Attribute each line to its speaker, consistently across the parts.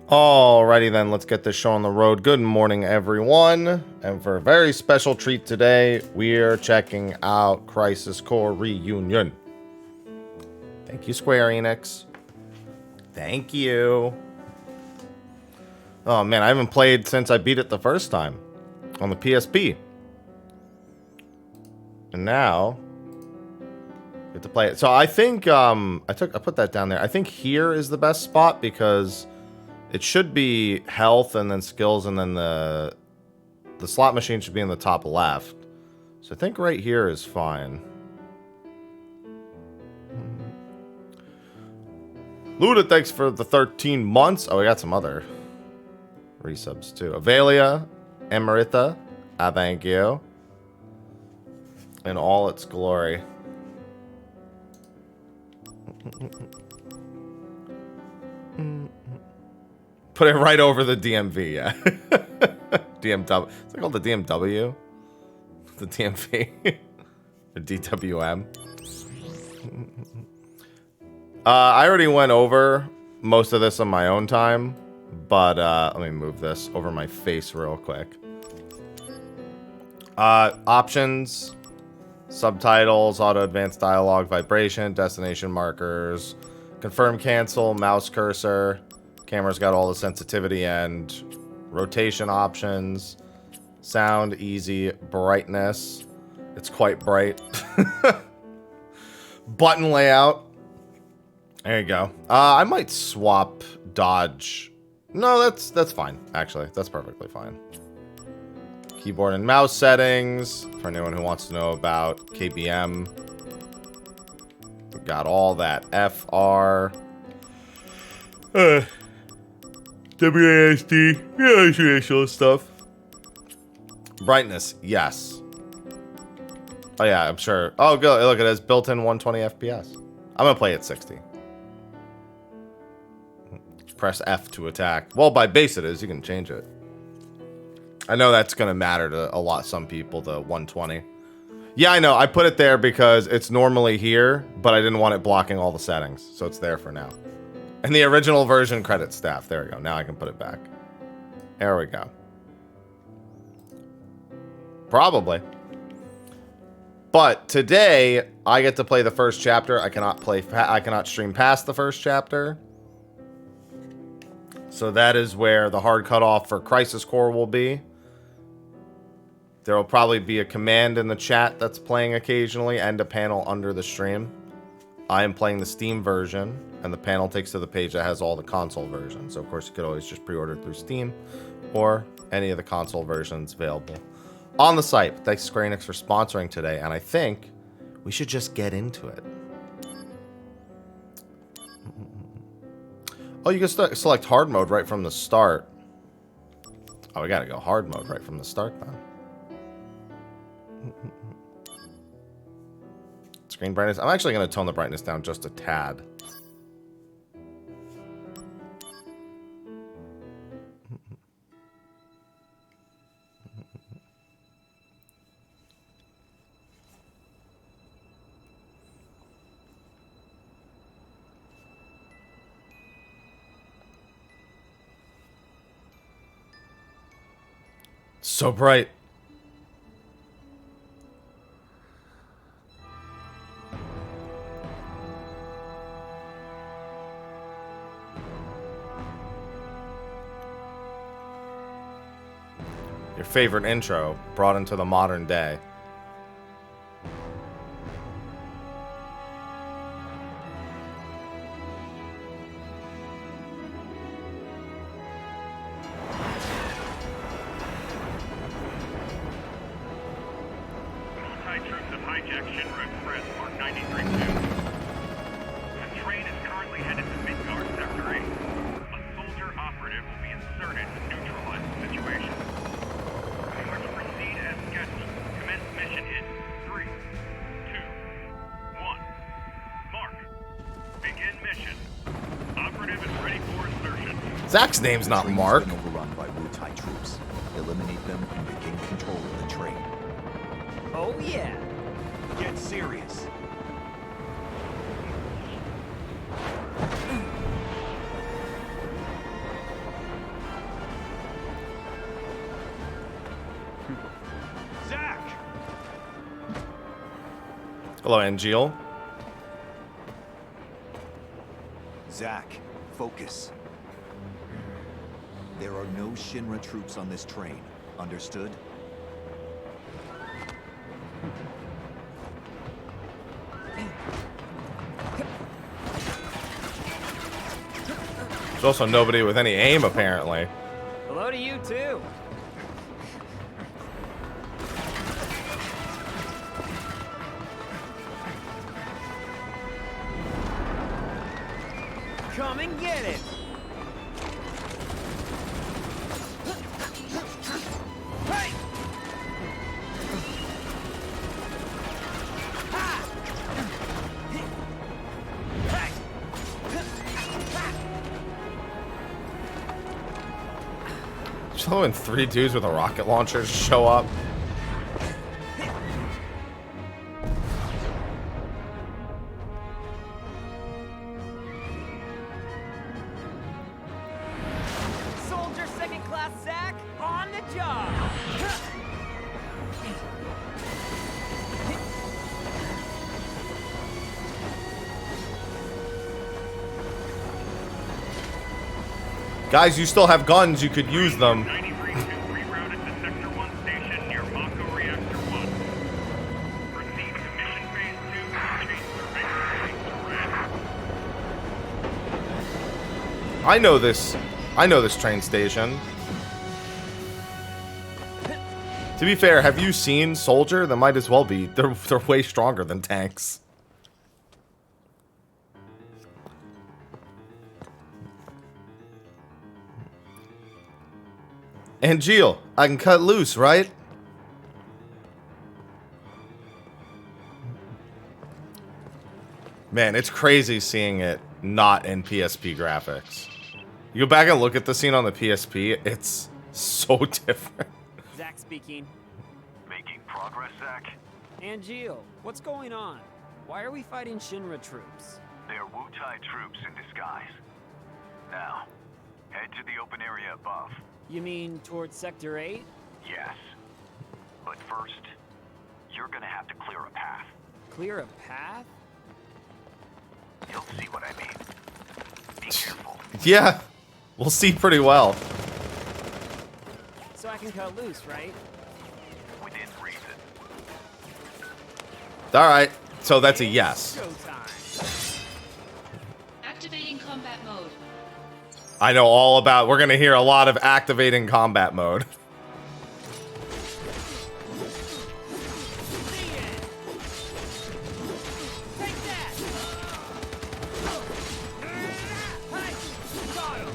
Speaker 1: Alrighty then, let's get this show on the road. Good morning, everyone. And for a very special treat today, we're checking out Crisis Core Reunion. Thank you, Square Enix. Thank you. Oh man, I haven't played since I beat it the first time on the PSP. And now I get to play it. So I think I put that down there. I think here is the best spot because it should be health and then skills, and then the slot machine should be in the top left. So I think right here is fine. Luda, thanks for the 13 months. Oh, we got some other resubs too. Avelia, Mrhappy, thank you. In all its glory. Put it right over the DMV, yeah. DMW. Is it called the DMW? The DMV? The DWM? I already went over most of this on my own time, but let me move this over my face real quick. Options, subtitles, auto advanced dialogue, vibration, destination markers, confirm, cancel, mouse cursor. Camera's got all the sensitivity and rotation options. Sound, easy, brightness. It's quite bright. Button layout. There you go. I might swap dodge. No, that's fine. Actually, that's perfectly fine. Keyboard and mouse settings for anyone who wants to know about KBM. We've got all that. FR. WASD, yeah, stuff. Brightness, yes. Oh yeah, I'm sure. Oh, good. Look, it has built-in 120 FPS. I'm gonna play at 60. Press F to attack. Well, by base it is. You can change it. I know that's gonna matter to some people. The 120. Yeah, I know. I put it there because it's normally here, but I didn't want it blocking all the settings, so it's there for now. And the original version credit staff. There we go. Now I can put it back. There we go. Probably. But today I get to play the first chapter. I cannot stream past the first chapter. So that is where the hard cutoff for Crisis Core will be. There will probably be a command in the chat that's playing occasionally and a panel under the stream. I am playing the Steam version, and the panel takes to the page that has all the console versions. So, of course, you could always just pre-order through Steam or any of the console versions available on the site. But thanks to Square Enix for sponsoring today, and I think we should just get into it. Oh, you can select hard mode right from the start. Oh, we gotta go hard mode right from the start then. Screen brightness. I'm actually going to tone the brightness down just a tad. So bright. Your favorite intro brought into the modern day.
Speaker 2: Multi-troops have hijacked Shinra Express, Mark 93-2. The train is currently headed to Midgard Sector 8. A soldier operative will be inserted to neutralize the situation. You are to proceed as scheduled. Commence mission in 3, 2, 1. Mark. Begin mission. Operative is ready for insertion.
Speaker 1: Zach's name's not Mark.
Speaker 3: Overrun by multi-troops. Eliminate them and regain control of the train.
Speaker 4: Oh yeah.
Speaker 3: Get serious.
Speaker 1: Hello, Angeal.
Speaker 3: Zach, focus. There are no Shinra troops on this train. Understood?
Speaker 1: There's also nobody with any aim, apparently.
Speaker 4: Hello to you too. Come and get it. Hey! Ha! Hey!
Speaker 1: So when 3 dudes with a rocket launcher show up.
Speaker 4: Soldier second class Zach on the job.
Speaker 1: Guys, you still have guns. You could use them.
Speaker 2: 93-2 rerouted to Sector 1 station near Mako Reactor 1. Proceed to Mission Phase 2 and chase surveillance to red.
Speaker 1: I know this train station. To be fair, have you seen Soldier? That might as well be. They're way stronger than tanks. Angeal, I can cut loose, right? Man, it's crazy seeing it not in PSP graphics. You go back and look at the scene on the PSP, it's so different.
Speaker 4: Zach speaking.
Speaker 2: Making progress, Zach?
Speaker 4: Angeal, what's going on? Why are we fighting Shinra troops?
Speaker 2: They're Wu-Tai troops in disguise. Now, head to the open area above.
Speaker 4: You mean towards Sector 8?
Speaker 2: Yes. But first, you're gonna have to clear a path.
Speaker 4: Clear a path?
Speaker 2: You'll see what I mean. Be careful.
Speaker 1: Yeah, we'll see pretty well.
Speaker 4: So I can cut loose, right?
Speaker 2: Within reason.
Speaker 1: Alright, so that's a yes.
Speaker 4: Showtime.
Speaker 5: Activating combat mode.
Speaker 1: I know all about, we're gonna hear a lot of activating combat mode.
Speaker 4: See it. Take that. Hey, got him.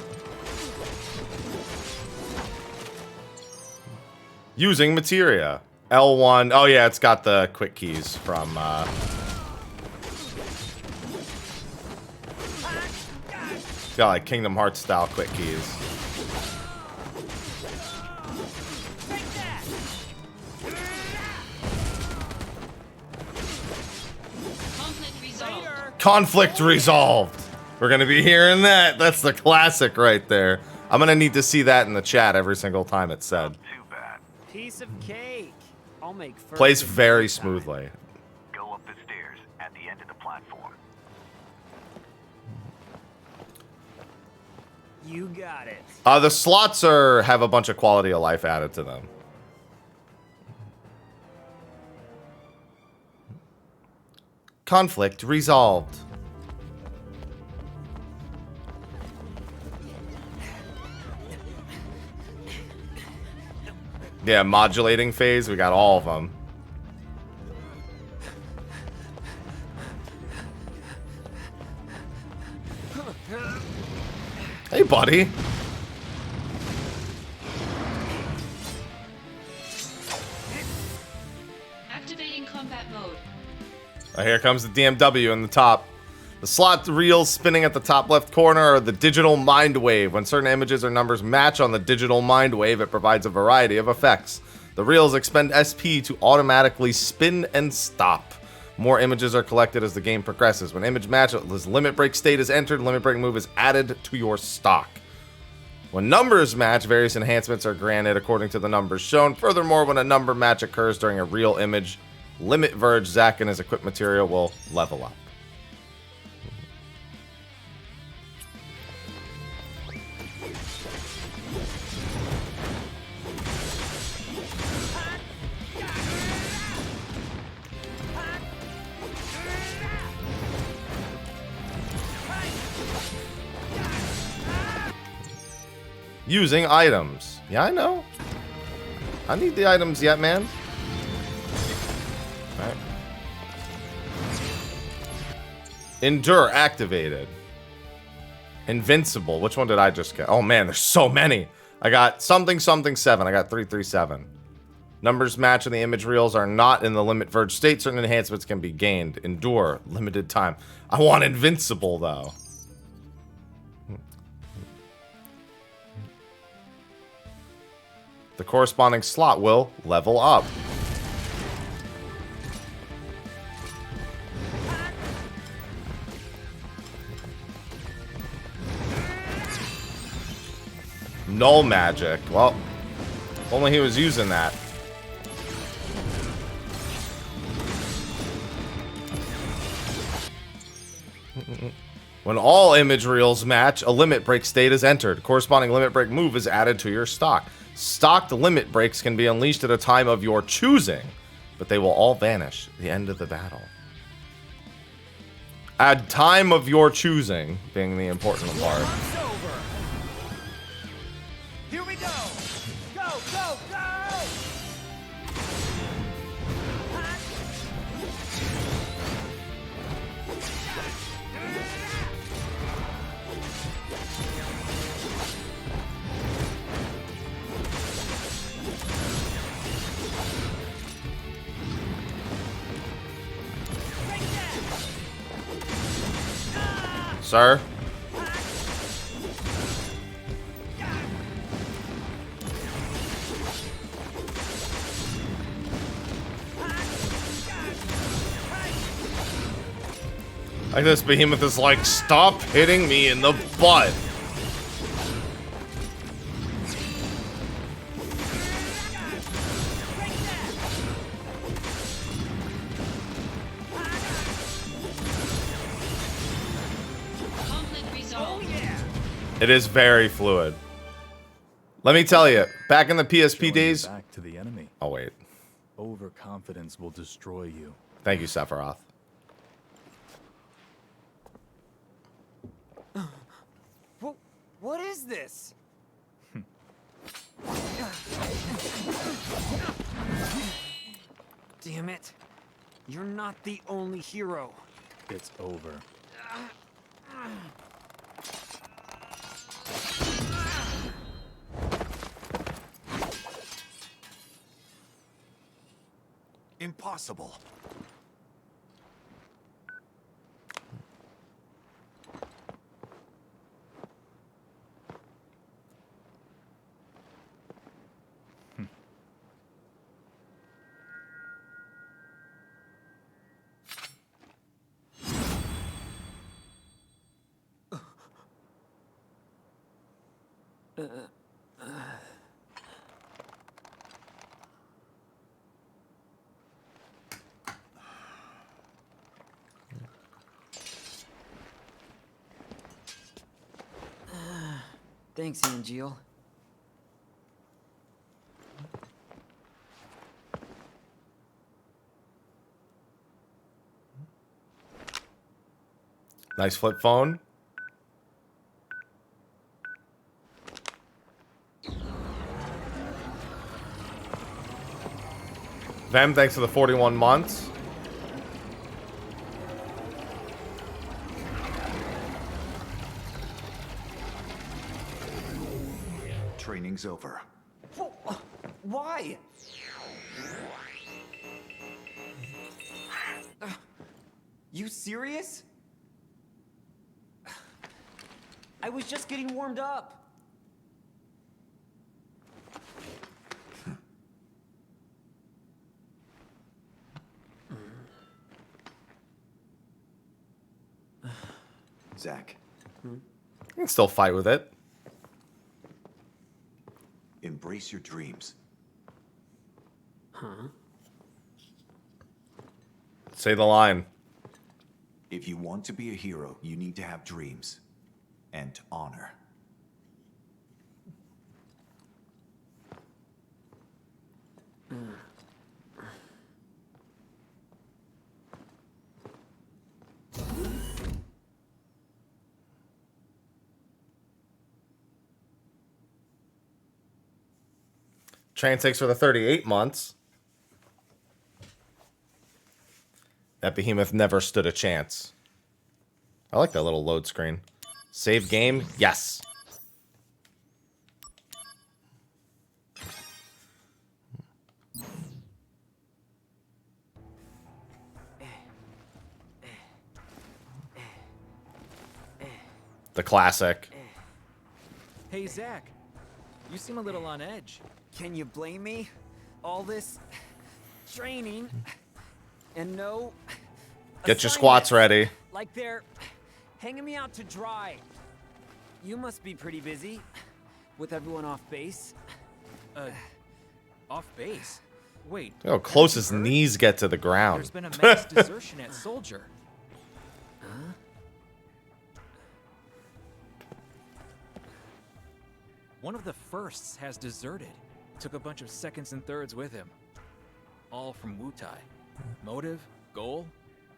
Speaker 1: Using materia. L1, oh yeah, it's got the quick keys from, it's got like Kingdom Hearts style quick keys.
Speaker 4: Take that.
Speaker 5: Conflict resolved.
Speaker 4: Later.
Speaker 1: Conflict resolved. We're gonna be hearing that. That's the classic right there. I'm gonna need to see that in the chat every single time it's said.
Speaker 2: Too bad.
Speaker 4: Piece of cake. I'll make first.
Speaker 1: Plays
Speaker 4: and
Speaker 1: very
Speaker 4: second time.
Speaker 1: smoothly.
Speaker 2: Go up the stairs at the end of the platform.
Speaker 4: You got it.
Speaker 1: The slots have a bunch of quality of life added to them. Conflict resolved. Yeah, modulating phase, we got all of them. Hey, buddy.
Speaker 5: Activating combat mode.
Speaker 1: Oh, here comes the DMW in the top. The slot reels spinning at the top left corner are the digital mind wave. When certain images or numbers match on the digital mind wave, it provides a variety of effects. The reels expend SP to automatically spin and stop. More images are collected as the game progresses. When image matches, limit break state is entered, limit break move is added to your stock. When numbers match, various enhancements are granted according to the numbers shown. Furthermore, when a number match occurs during a real image, Limit Verge, Zack and his equip material will level up. Using items. Yeah, I know. I need the items yet, man. Alright. Endure activated. Invincible. Which one did I just get? Oh man, there's so many. I got something 7. I got 337. Numbers match in the image reels are not in the limit verge state. Certain enhancements can be gained. Endure. Limited time. I want invincible though. The corresponding slot will level up. Null magic. Well, if only he was using that. When all image reels match, a limit break state is entered. Corresponding limit break move is added to your stock. Stocked limit breaks can be unleashed at a time of your choosing, but they will all vanish at the end of the battle. Add time of your choosing being the important part.
Speaker 6: Here we go! Go, go, go!
Speaker 1: Sir? Like this behemoth is like, stop hitting me in the butt.
Speaker 5: Conflict resolved.
Speaker 1: It is very fluid. Let me tell you, back in the PSP
Speaker 3: Showing
Speaker 1: days.
Speaker 3: your back to the enemy.
Speaker 1: Oh wait,
Speaker 3: Overconfidence will destroy you.
Speaker 1: thank you, Sephiroth.
Speaker 4: What is this? Damn it. You're not the only hero.
Speaker 3: It's over.
Speaker 6: Impossible.
Speaker 4: Thanks, Angeal.
Speaker 1: Nice flip phone. Vem, thanks for the 41 months.
Speaker 6: Training's over.
Speaker 4: Why? You serious? I was just getting warmed up.
Speaker 6: Zack,
Speaker 1: You can still fight with it.
Speaker 6: embrace your dreams.
Speaker 1: Say the line.
Speaker 3: If you want to be a hero, you need to have dreams and honor.
Speaker 1: Train takes for the 38 months. That behemoth never stood a chance. I like that little load screen. Save game? Yes. The classic.
Speaker 7: Hey, Zach. You seem a little on edge.
Speaker 4: Can you blame me? All this training and no
Speaker 1: Get your squats ready.
Speaker 4: Like they're hanging me out to dry. You must be pretty busy with everyone off base.
Speaker 7: Off base? Wait.
Speaker 1: Look how close his
Speaker 7: haven't you heard?
Speaker 1: knees get to the ground.
Speaker 7: There's been a mass desertion at Soldier.
Speaker 4: Huh?
Speaker 7: One of the firsts has deserted. Took a bunch of seconds and thirds with him. All from Wutai. Motive, goal,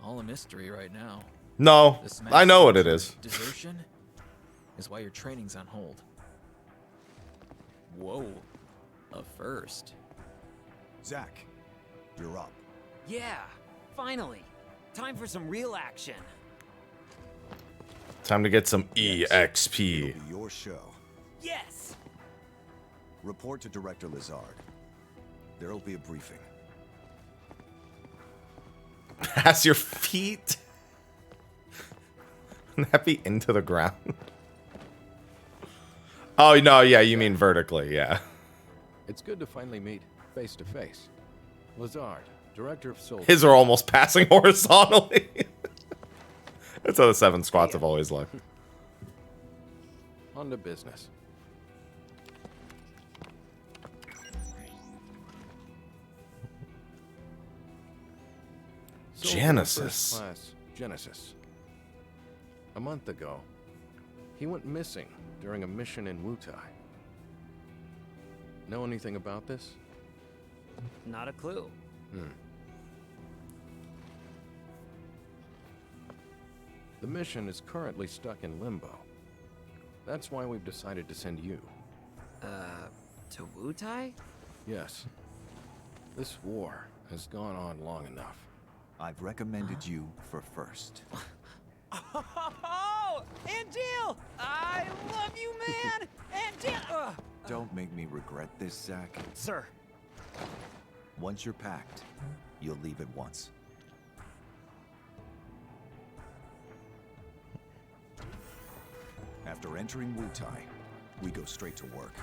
Speaker 7: all a mystery right now.
Speaker 1: No,
Speaker 7: This
Speaker 1: I know what
Speaker 7: mass
Speaker 1: it is.
Speaker 7: Desertion is why your training's on hold. Whoa. A first.
Speaker 3: Zach, you're up.
Speaker 4: Yeah, finally. Time for some real action.
Speaker 1: Time to get some
Speaker 3: It'll
Speaker 1: EXP.
Speaker 3: be your show.
Speaker 4: Yes!
Speaker 3: Report to Director Lazard. There'll be a briefing.
Speaker 1: Pass your feet. Wouldn't that be into the ground? Oh, no, yeah, you mean vertically, yeah.
Speaker 8: It's good to finally meet face to face. Lazard, Director of Soldier.
Speaker 1: His are almost passing horizontally. That's how the 7 squats have always looked.
Speaker 8: On to business. Soldier
Speaker 1: Genesis.
Speaker 8: First Class Genesis. A month ago, he went missing during a mission in Wutai. Know anything about this?
Speaker 4: Not a clue.
Speaker 8: The mission is currently stuck in limbo. That's why we've decided to send you.
Speaker 4: To Wutai?
Speaker 8: Yes. This war has gone on long enough.
Speaker 3: I've recommended you for first.
Speaker 4: Oh, Angel! I love you, man! Angel!
Speaker 3: Don't make me regret this, Zach.
Speaker 4: Sir.
Speaker 3: Once you're packed, you'll leave at once. After entering Wutai, we go straight to work.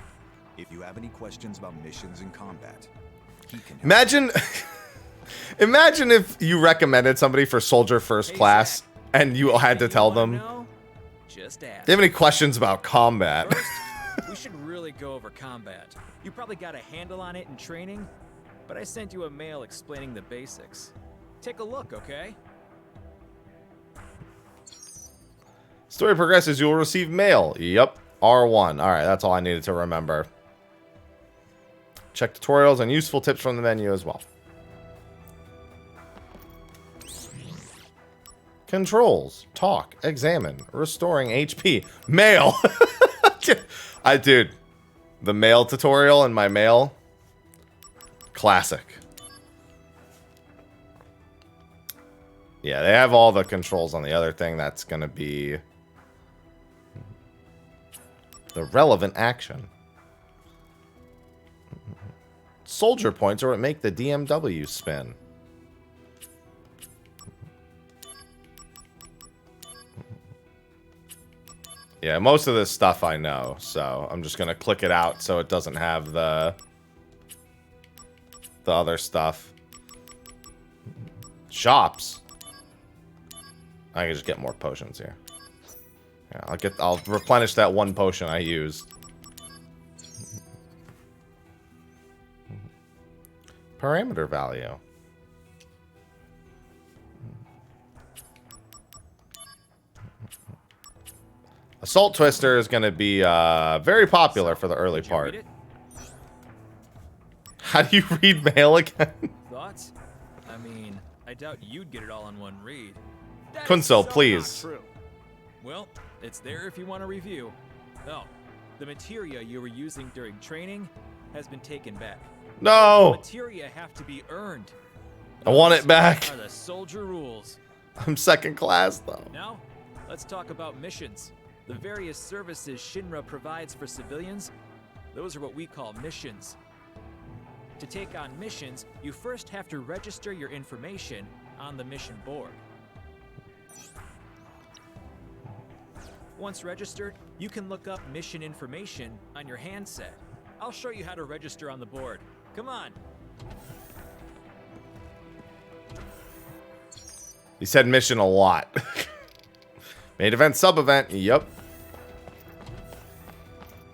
Speaker 3: If you have any questions about missions and combat, he can help.
Speaker 1: Imagine, imagine if you recommended somebody for Soldier First Class
Speaker 7: Zach.
Speaker 1: and you had to tell them,
Speaker 7: No? Just ask.
Speaker 1: do you have any questions about combat?
Speaker 7: First, we should really go over combat. You probably got a handle on it in training, but I sent you a mail explaining the basics. Take a look, okay?
Speaker 1: Story progresses, you will receive mail. Yep, R1. All right, that's all I needed to remember. Check tutorials and useful tips from the menu as well. Controls, talk, examine, restoring HP, mail. Dude, the mail tutorial in my mail, classic. Yeah, they have all the controls on the other thing. That's gonna be the relevant action. Soldier points are what make the DMW spin. Yeah, most of this stuff I know, so I'm just gonna click it out so it doesn't have the other stuff. Shops. I can just get more potions here. Yeah, I'll replenish that one potion I used. Parameter value. Assault Twister is going to be very popular for the early
Speaker 7: Did you read
Speaker 1: part.
Speaker 7: it?
Speaker 1: How do you read mail again?
Speaker 7: Thoughts? I mean, I doubt you'd get it all in one read.
Speaker 4: That is
Speaker 1: Kunzel,
Speaker 4: so not
Speaker 1: please.
Speaker 4: true.
Speaker 7: Well, it's there if you want to review. Oh, the materia you were using during training has been taken back.
Speaker 1: No!
Speaker 7: Materia have to be earned.
Speaker 1: I want it back.
Speaker 7: Are the soldier rules.
Speaker 1: I'm second class, though.
Speaker 7: Now, let's talk about missions. The various services Shinra provides for civilians, those are what we call missions. To take on missions, you first have to register your information on the mission board. Once registered, you can look up mission information on your handset. I'll show you how to register on the board. Come on.
Speaker 1: He said mission a lot. Main event, sub event. Yep.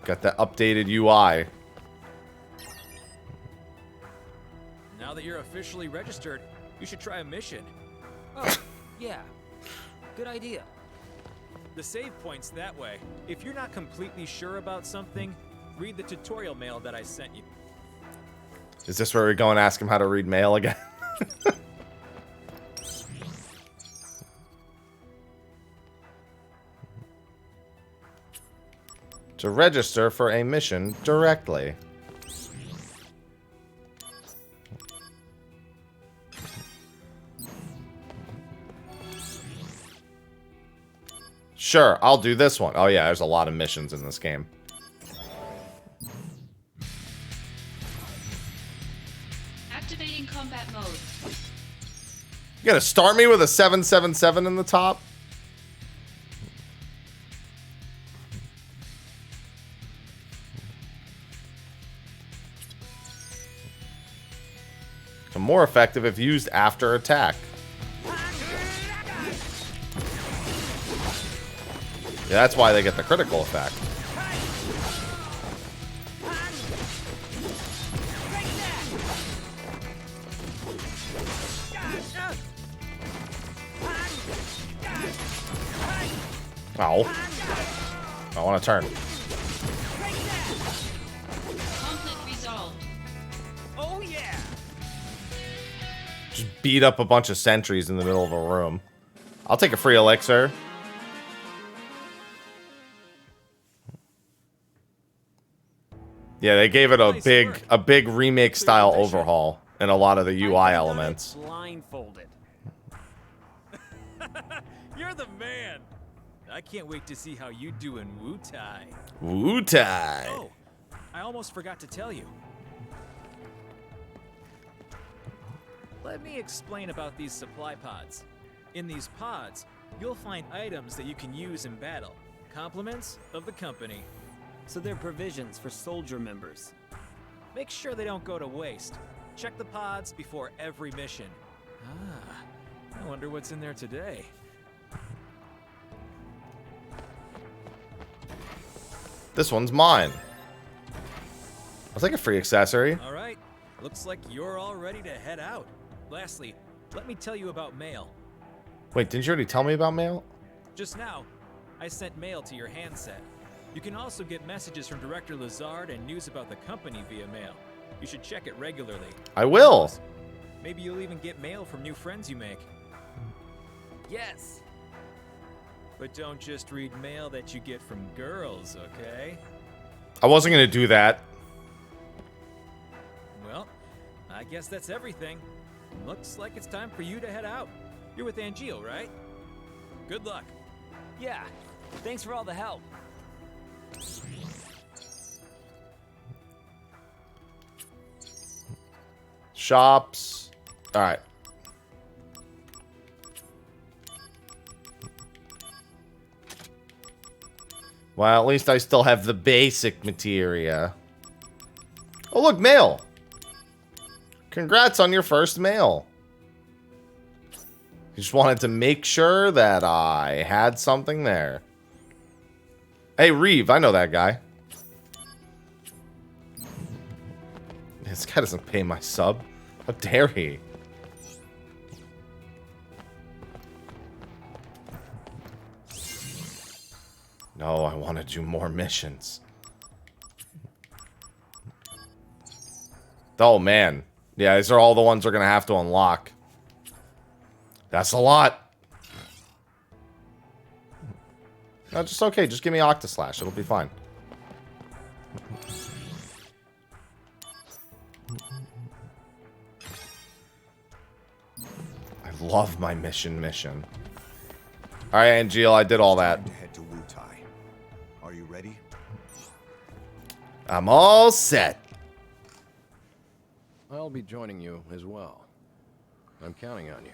Speaker 1: Got that updated UI.
Speaker 7: Now that you're officially registered, you should try a mission.
Speaker 4: Oh, yeah. Good idea.
Speaker 7: The save point's that way. If you're not completely sure about something, read the tutorial mail that I sent you.
Speaker 1: Is this where we go and ask him how to read mail again? To register for a mission directly. Sure, I'll do this one. Oh yeah, there's a lot of missions in this game.
Speaker 5: Activating combat mode.
Speaker 1: You gonna start me with a 777 in the top? More effective if used after attack. Yeah, that's why they get the critical effect. Ow. I want to turn.
Speaker 5: Conflict resolved.
Speaker 6: Oh yeah!
Speaker 1: Just beat up a bunch of sentries in the middle of a room. I'll take a free elixir. Yeah, they gave it a big remake style overhaul in a lot of the UI elements.
Speaker 4: Blindfolded.
Speaker 7: You're the man. I can't wait to see how you do in Wutai.
Speaker 1: Wutai.
Speaker 7: Oh, I almost forgot to tell you. Let me explain about these supply pods. In these pods, you'll find items that you can use in battle. Compliments of the company.
Speaker 4: So they're provisions for soldier members.
Speaker 7: Make sure they don't go to waste. Check the pods before every mission. Ah, I wonder what's in there today.
Speaker 1: This one's mine. I'll take a free accessory.
Speaker 7: All right, looks like you're all ready to head out. Lastly, let me tell you about mail.
Speaker 1: Wait, didn't you already tell me about mail?
Speaker 7: Just now, I sent mail to your handset. You can also get messages from Director Lazard and news about the company via mail. You should check it regularly.
Speaker 1: I will.
Speaker 7: Maybe you'll even get mail from new friends you make.
Speaker 4: Yes.
Speaker 7: But don't just read mail that you get from girls, okay?
Speaker 1: I wasn't gonna do that.
Speaker 7: Well, I guess that's everything. Looks like it's time for you to head out. You're with Angio, right? Good luck.
Speaker 4: Yeah. Thanks for all the help.
Speaker 1: Shops. All right. Well, at least I still have the basic materia. Oh, look, mail. Congrats on your first mail. Just wanted to make sure that I had something there. Hey, Reeve, I know that guy. This guy doesn't pay my sub. How dare he? No, I want to do more missions. Oh, man. Yeah, these are all the ones we're going to have to unlock. That's a lot. No, just okay. Just give me Octaslash. It'll be fine. I love my mission. All right, Angeal, I did all that.
Speaker 3: Time to head to Wutai. Are you ready?
Speaker 1: I'm all set.
Speaker 8: I'll be joining you as well. I'm counting on you.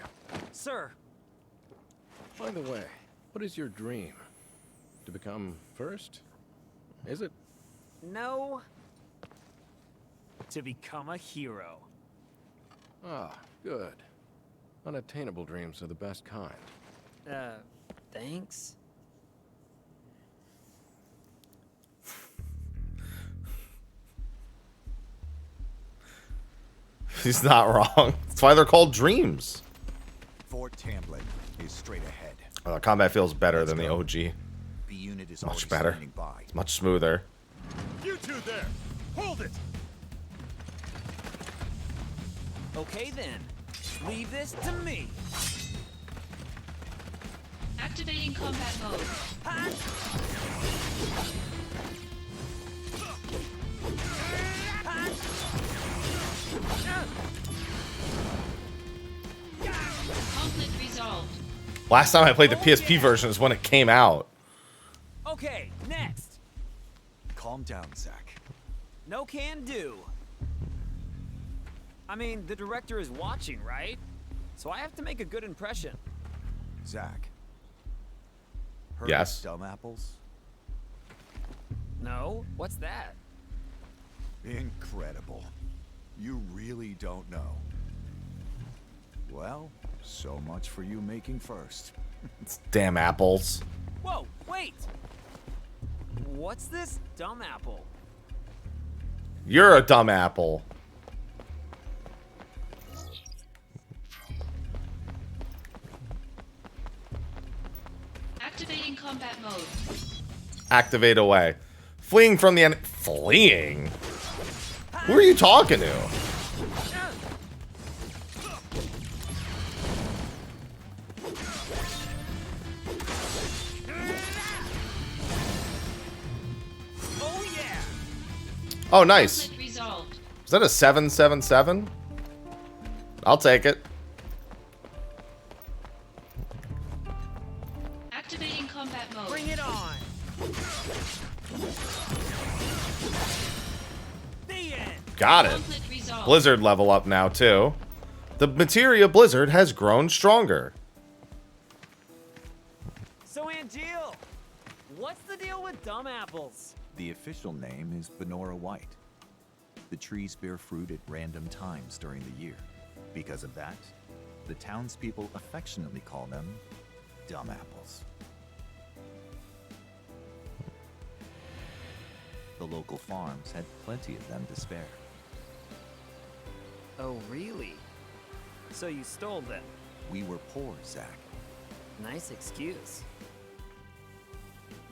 Speaker 4: Sir,
Speaker 8: By the way, what is your dream? To become first? Is it?
Speaker 4: no. To become a hero.
Speaker 8: Ah, good. Unattainable dreams are the best kind.
Speaker 4: Thanks?
Speaker 1: He's not wrong. That's why they're called dreams.
Speaker 3: Fort Tamblin is straight ahead.
Speaker 1: Combat feels better
Speaker 3: Let's
Speaker 1: than the
Speaker 3: go.
Speaker 1: OG.
Speaker 3: The unit is
Speaker 1: Much
Speaker 3: already
Speaker 1: better.
Speaker 3: standing by.
Speaker 1: It's much smoother.
Speaker 6: You two there! Hold it!
Speaker 4: Okay then. Leave this to me.
Speaker 5: Activating combat mode. Conflict resolved.
Speaker 1: Last time I played the PSP version is when it came out.
Speaker 4: Okay, next.
Speaker 3: Calm down, Zach.
Speaker 4: No can do. I mean, the director is watching, right? So I have to make a good impression.
Speaker 3: Zach. Heard
Speaker 1: Yes.
Speaker 3: of dumb apples?
Speaker 4: No? What's that?
Speaker 3: Incredible. You really don't know. Well, so much for you making first.
Speaker 1: Damn apples.
Speaker 4: Whoa, wait! What's this dumb apple?
Speaker 1: You're a dumb apple.
Speaker 5: Activating combat mode.
Speaker 1: Activate away. Fleeing from the Fleeing? Who are you talking to?
Speaker 4: Oh yeah!
Speaker 1: Oh, nice.
Speaker 5: Conflict resolved.
Speaker 1: Is that a 777? I'll take it.
Speaker 5: Activating combat mode.
Speaker 4: Bring it on! The end!
Speaker 1: Got it.
Speaker 5: Conflict resolved.
Speaker 1: Blizzard level up now, too. The materia Blizzard has grown stronger.
Speaker 4: So, Angeal, what's the deal with dumb apples?
Speaker 3: The official name is Benora White. The trees bear fruit at random times during the year. Because of that, the townspeople affectionately call them dumb apples. The local farms had plenty of them to spare.
Speaker 4: Oh, really? So you stole them?
Speaker 3: We were poor, Zach.
Speaker 4: Nice excuse.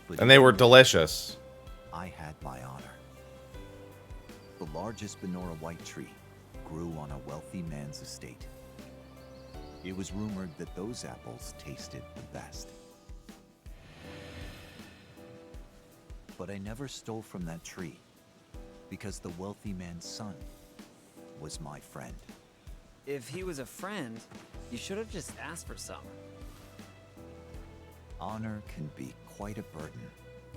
Speaker 3: But
Speaker 1: And they were
Speaker 3: even then,
Speaker 1: delicious.
Speaker 3: I had my honor. The largest Benora White tree grew on a wealthy man's estate. It was rumored that those apples tasted the best. But I never stole from that tree because the wealthy man's son was my friend.
Speaker 4: If he was a friend, you should have just asked for some.
Speaker 3: Honor can be quite a burden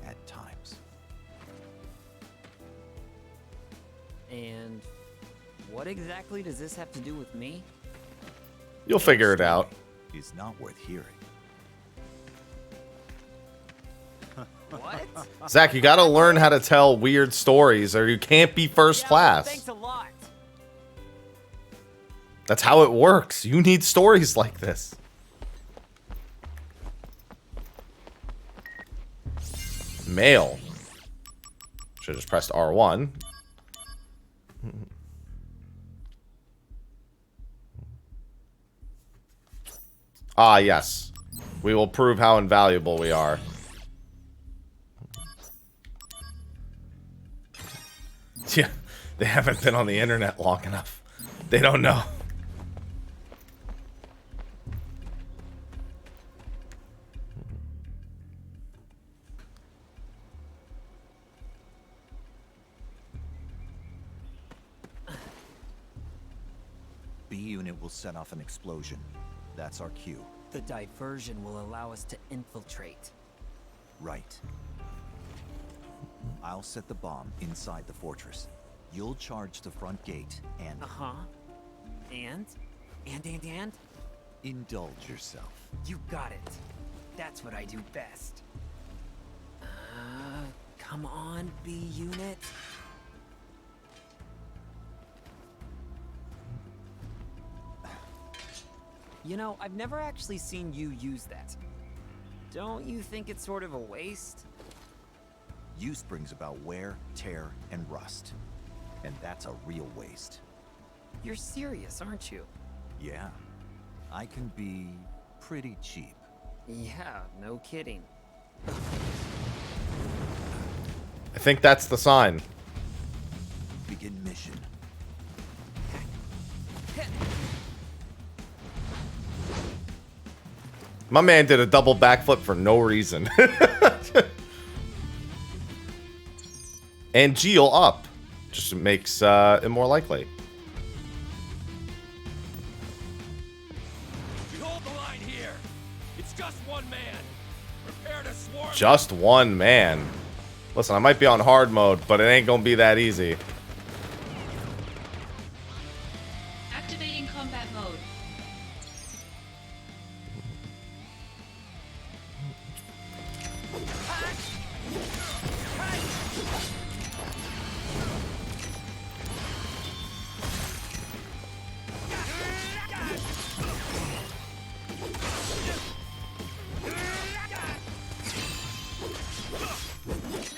Speaker 3: at times.
Speaker 4: And what exactly does this have to do with me?
Speaker 1: You'll figure it out.
Speaker 3: Is not worth hearing.
Speaker 4: What?
Speaker 1: Zach, you gotta learn how to tell weird stories or you can't be first
Speaker 4: Yeah,
Speaker 1: class.
Speaker 4: Thanks a lot.
Speaker 1: That's how it works. You need stories like this. Mail. Should've just pressed R1. Ah, yes. We will prove how invaluable we are. Yeah, they haven't been on the internet long enough. They don't know.
Speaker 3: B unit will set off an explosion. That's our cue.
Speaker 4: The diversion will allow us to infiltrate.
Speaker 3: Right. I'll set the bomb inside the fortress. You'll charge the front gate and...
Speaker 4: Uh-huh. And? And?
Speaker 3: Indulge yourself.
Speaker 4: You got it. That's what I do best. Come on, B unit. You know, I've never actually seen you use that. Don't you think it's sort of a waste?
Speaker 3: Use brings about wear, tear, and rust. And that's a real waste.
Speaker 4: You're serious, aren't you?
Speaker 3: Yeah. I can be pretty cheap.
Speaker 4: Yeah, no kidding.
Speaker 1: I think that's the sign.
Speaker 3: Begin mission.
Speaker 1: My man did a double backflip for no reason. And Geo up. Just makes it more likely.
Speaker 6: We hold the line here. It's just one man. Prepare to swarm.
Speaker 1: Just one man. Listen, I might be on hard mode, but it ain't gonna be that easy.
Speaker 5: Activating combat mode.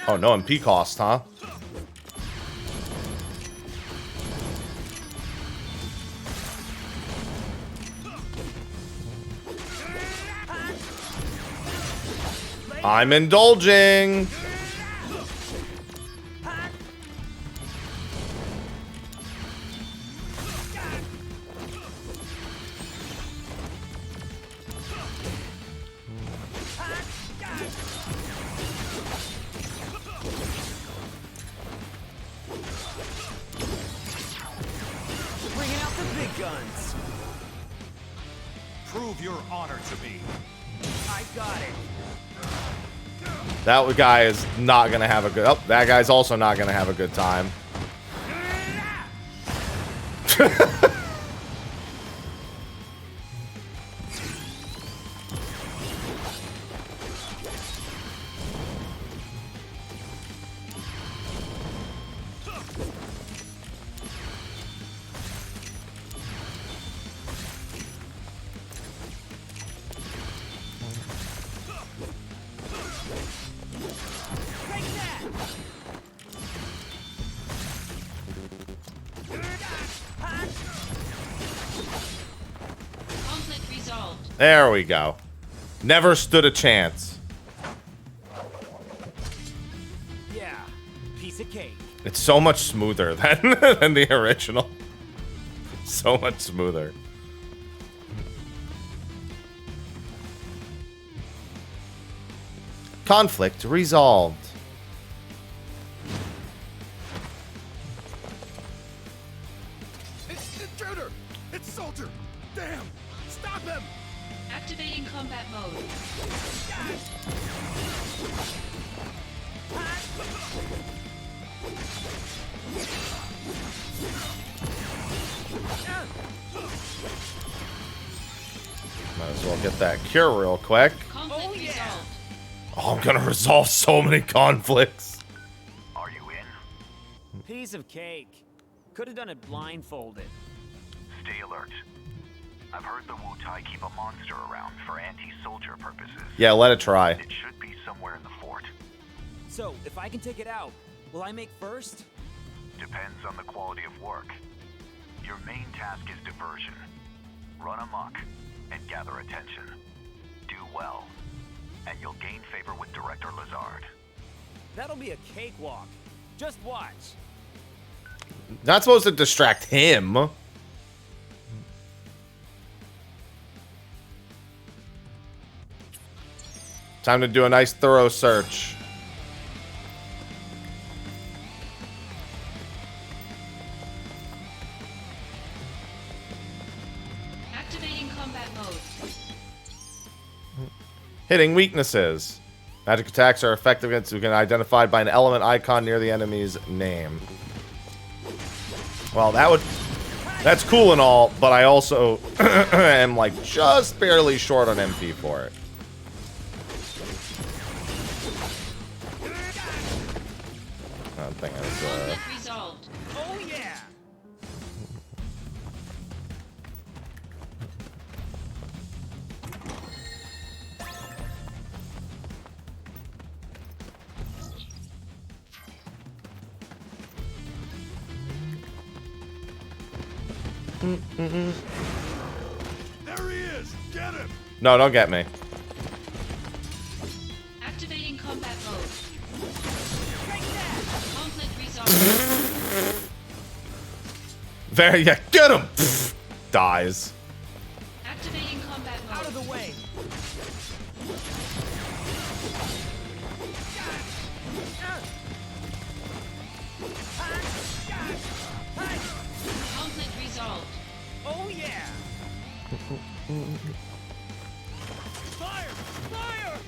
Speaker 1: Oh, no MP cost, huh? I'm indulging.
Speaker 4: Bringing out the big guns.
Speaker 6: Prove your honor to me.
Speaker 4: I got it.
Speaker 1: That guy is not gonna have a good... Oh, that guy's also not gonna have a good time.
Speaker 5: Conflict resolved.
Speaker 1: There we go. Never stood a chance.
Speaker 4: Yeah, piece of cake.
Speaker 1: It's so much smoother than the original. So much smoother. Conflict resolved.
Speaker 6: It's intruder. It's soldier. Damn. Stop him.
Speaker 5: Activating combat mode.
Speaker 1: Might as well get that cure real quick.
Speaker 5: Conflict resolved.
Speaker 1: Oh, I'm gonna resolve so many conflicts.
Speaker 2: Are you in?
Speaker 4: Piece of cake. Could have done it blindfolded.
Speaker 2: Stay alert. I've heard the Wu-Tai keep a monster around for anti-soldier purposes.
Speaker 1: Yeah, let it try.
Speaker 2: It should be somewhere in the fort.
Speaker 4: So, if I can take it out, will I make first?
Speaker 2: Depends on the quality of work. Your main task is diversion. Run amok and gather attention. Do well, and you'll gain favor with Director Lazard.
Speaker 4: That'll be a cakewalk. Just watch.
Speaker 1: Not supposed to distract him. Time to do a nice thorough search.
Speaker 5: Activating combat mode.
Speaker 1: Hitting weaknesses. Magic attacks are effective against who can be identified by an element icon near the enemy's name. Well, that's cool and all, but I also am like just barely short on MP for it. I think it's
Speaker 5: Conflict resolved.
Speaker 4: Oh yeah!
Speaker 6: There he is! Get him!
Speaker 1: No, don't get me.
Speaker 5: Activating combat mode. Conflict resolved.
Speaker 1: Very, yeah, get him! Dies.
Speaker 5: Activating combat mode.
Speaker 4: Out of the way!
Speaker 5: Conflict resolved.
Speaker 4: Oh yeah!
Speaker 6: Fire! Fire!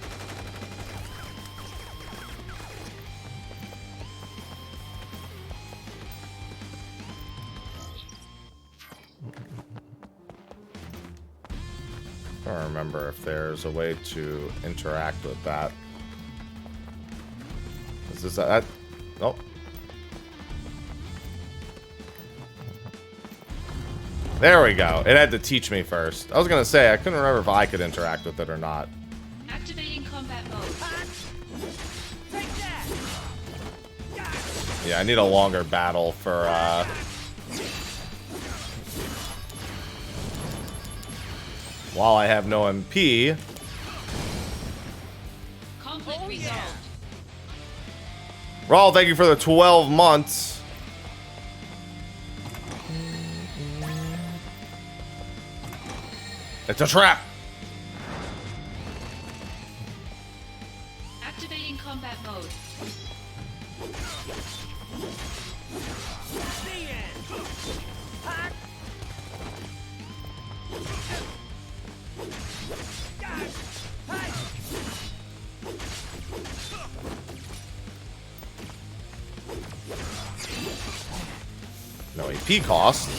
Speaker 1: I don't remember if there's a way to interact with that. Is this that? Nope. There we go. It had to teach me first. I was gonna say I couldn't remember if I could interact with it or not.
Speaker 5: Activating combat mode.
Speaker 4: Take that!
Speaker 1: Yeah, I need a longer battle for while I have no MP.
Speaker 5: Conflict
Speaker 4: Oh, yeah.
Speaker 5: resolved.
Speaker 1: Raul, thank you for the 12 months. It's a trap.
Speaker 5: Activating combat mode.
Speaker 4: The end! Hack! Hey!
Speaker 1: No AP cost.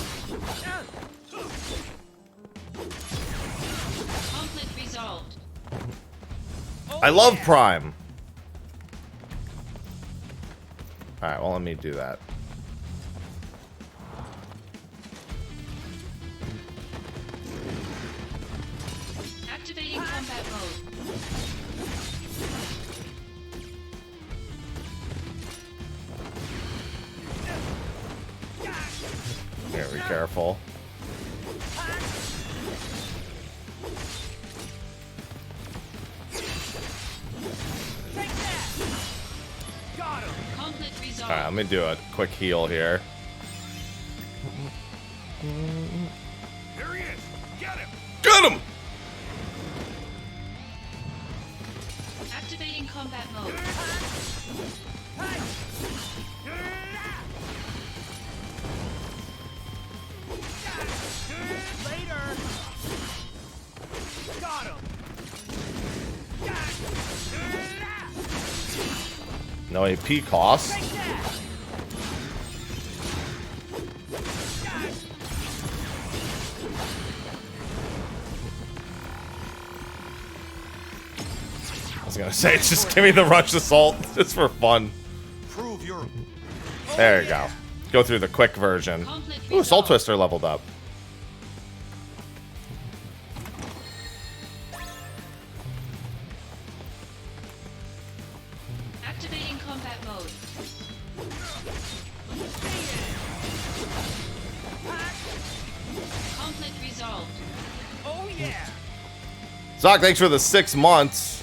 Speaker 5: Conflict resolved.
Speaker 1: I love Prime. Alright, well, let me do that.
Speaker 5: Activating combat mode.
Speaker 1: Here, be careful.
Speaker 4: Take that! Got him!
Speaker 5: Conflict resolved.
Speaker 1: Alright, let me do a quick heal here.
Speaker 6: Here he is! Get him!
Speaker 1: Get him!
Speaker 5: Activating combat mode.
Speaker 4: Hey! Later! Got him!
Speaker 1: No AP cost.
Speaker 4: Take that!
Speaker 1: I was gonna say, just give me the rush assault, just for fun.
Speaker 6: Prove your...
Speaker 1: There you go. Go through the quick version.
Speaker 5: Conflict
Speaker 1: Ooh, Soul
Speaker 5: resolved.
Speaker 1: Twister leveled up.
Speaker 5: Activating combat mode. Conflict resolved.
Speaker 4: Oh yeah!
Speaker 1: Zoc, thanks for the 6 months.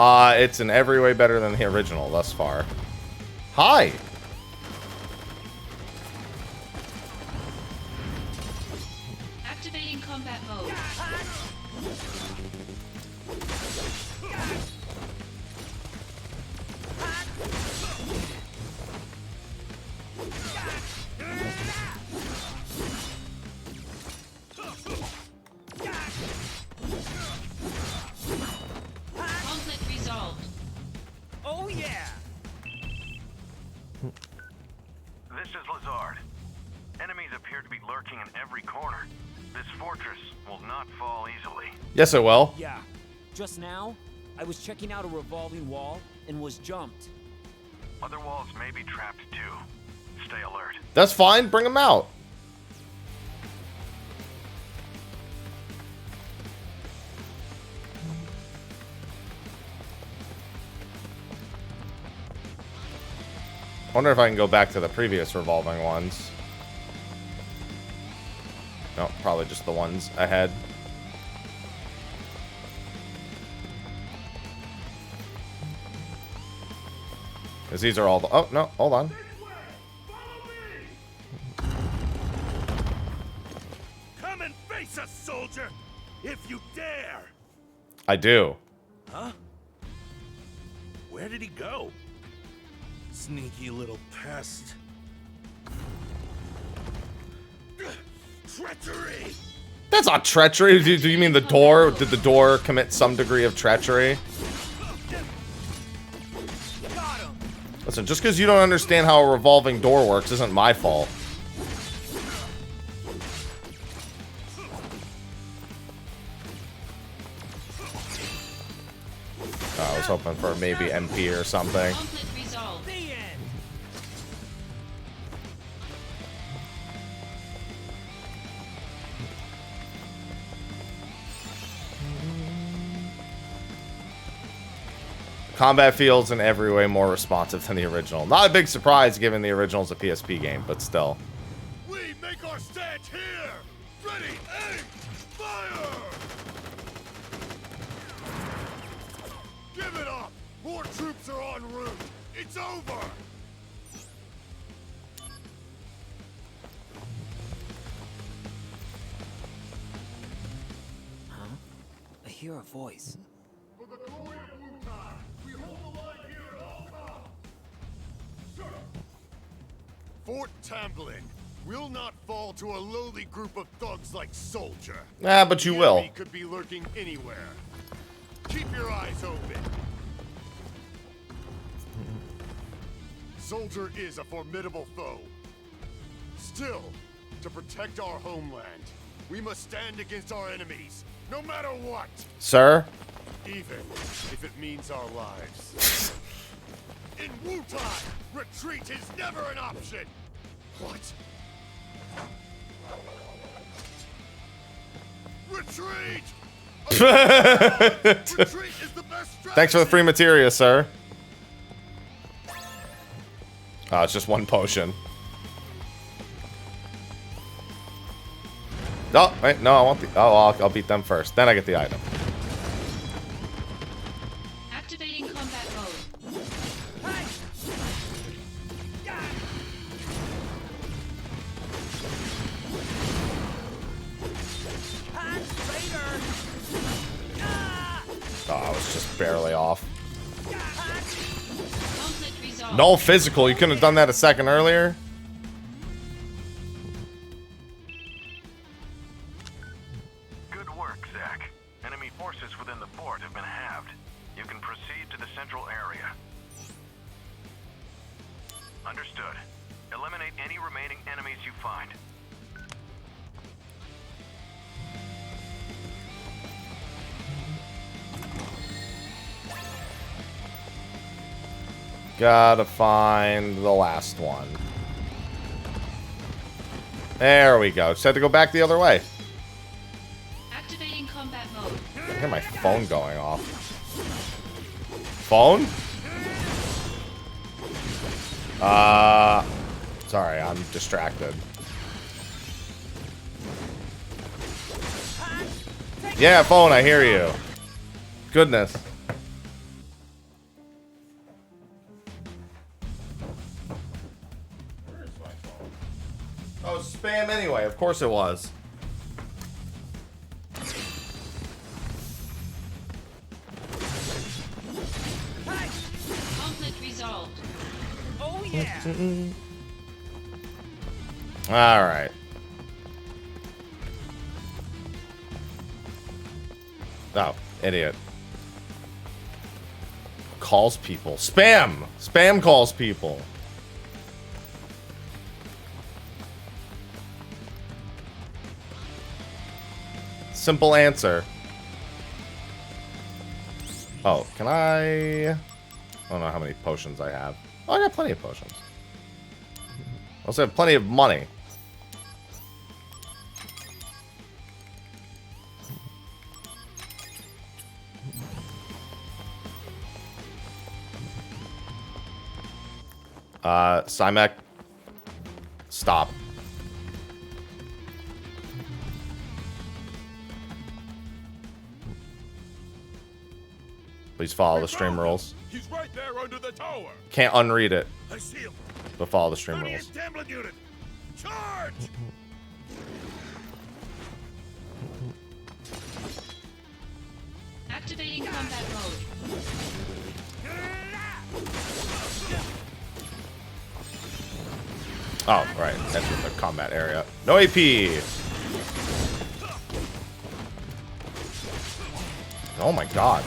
Speaker 1: It's in every way better than the original thus far. Hi.
Speaker 5: Activating combat mode. Conflict resolved.
Speaker 4: Oh yeah!
Speaker 2: This is Lazard. Enemies appear to be lurking in every corner. This fortress will not fall easily.
Speaker 1: Yes, it will.
Speaker 4: Yeah. Just now, I was checking out a revolving wall and was jumped.
Speaker 2: Other walls may be trapped too. Stay alert.
Speaker 1: That's fine. Bring them out. I wonder if I can go back to the previous revolving ones. No, probably just the ones ahead. Because these are all the... Oh, no, hold on.
Speaker 6: Come and face us, soldier! If you dare!
Speaker 1: I do.
Speaker 6: Huh? Where did he go? Sneaky little pest. Treachery!
Speaker 1: That's not treachery. Do you mean the door? Did the door commit some degree of treachery?
Speaker 4: Got him!
Speaker 1: Listen, just because you don't understand how a revolving door works isn't my fault. Oh, I was hoping for maybe MP or something.
Speaker 5: Conflict resolved.
Speaker 4: The end!
Speaker 1: Combat feels in every way more responsive than the original. Not a big surprise given the original's a PSP game, but still.
Speaker 6: We make our stand here! Ready, aim, fire! Give it up! More troops are en route! It's over!
Speaker 4: Huh? I hear a voice.
Speaker 6: For the glory of Wutai, we hold the line here at all costs! Sir! Fort Tamblin will not fall to a lowly group of thugs like Soldier.
Speaker 1: Ah, but you
Speaker 6: The
Speaker 1: will.
Speaker 6: enemy could be lurking anywhere. Keep your eyes open. Soldier is a formidable foe. Still, to protect our homeland, we must stand against our enemies, no matter what,
Speaker 1: Sir?
Speaker 6: even if it means our lives. In Wutai, retreat is never an option. What? Retreat! Retreat is the best strategy.
Speaker 1: Thanks for the free materia, sir. Oh, it's just one potion. Oh, wait, no, I want the... Oh, I'll beat them first. Then I get the item.
Speaker 5: Activating combat mode.
Speaker 4: Hey! Later!
Speaker 1: Oh, I was just barely off.
Speaker 5: Conflict resolved.
Speaker 1: Null physical. You couldn't have done that a second earlier?
Speaker 2: Good work, Zach. Enemy forces within the fort have been halved. You can proceed to the central area. Understood. Eliminate any remaining enemies you find.
Speaker 1: Gotta find the last one. There we go. Just had to go back the other way.
Speaker 5: Activating combat mode.
Speaker 1: I hear my phone going off. Phone? Sorry, I'm distracted. Yeah, phone, I hear you. Goodness. was spam anyway. Of course it was.
Speaker 5: Conflict resolved.
Speaker 4: Oh yeah!
Speaker 1: All right. Oh, idiot. Calls people. Spam! Spam calls people. Simple answer. Oh, can I don't know how many potions I have. Oh, I got plenty of potions. I also have plenty of money. Simek, stop. Please follow the stream rules.
Speaker 6: He's right there under the tower.
Speaker 1: Can't unread it,
Speaker 6: I see him.
Speaker 1: but follow the stream
Speaker 6: Honey
Speaker 1: rules.
Speaker 6: and Tamlin unit. Charge!
Speaker 5: Activating combat mode.
Speaker 1: Oh, right. Enter the combat area. No AP. Oh my god.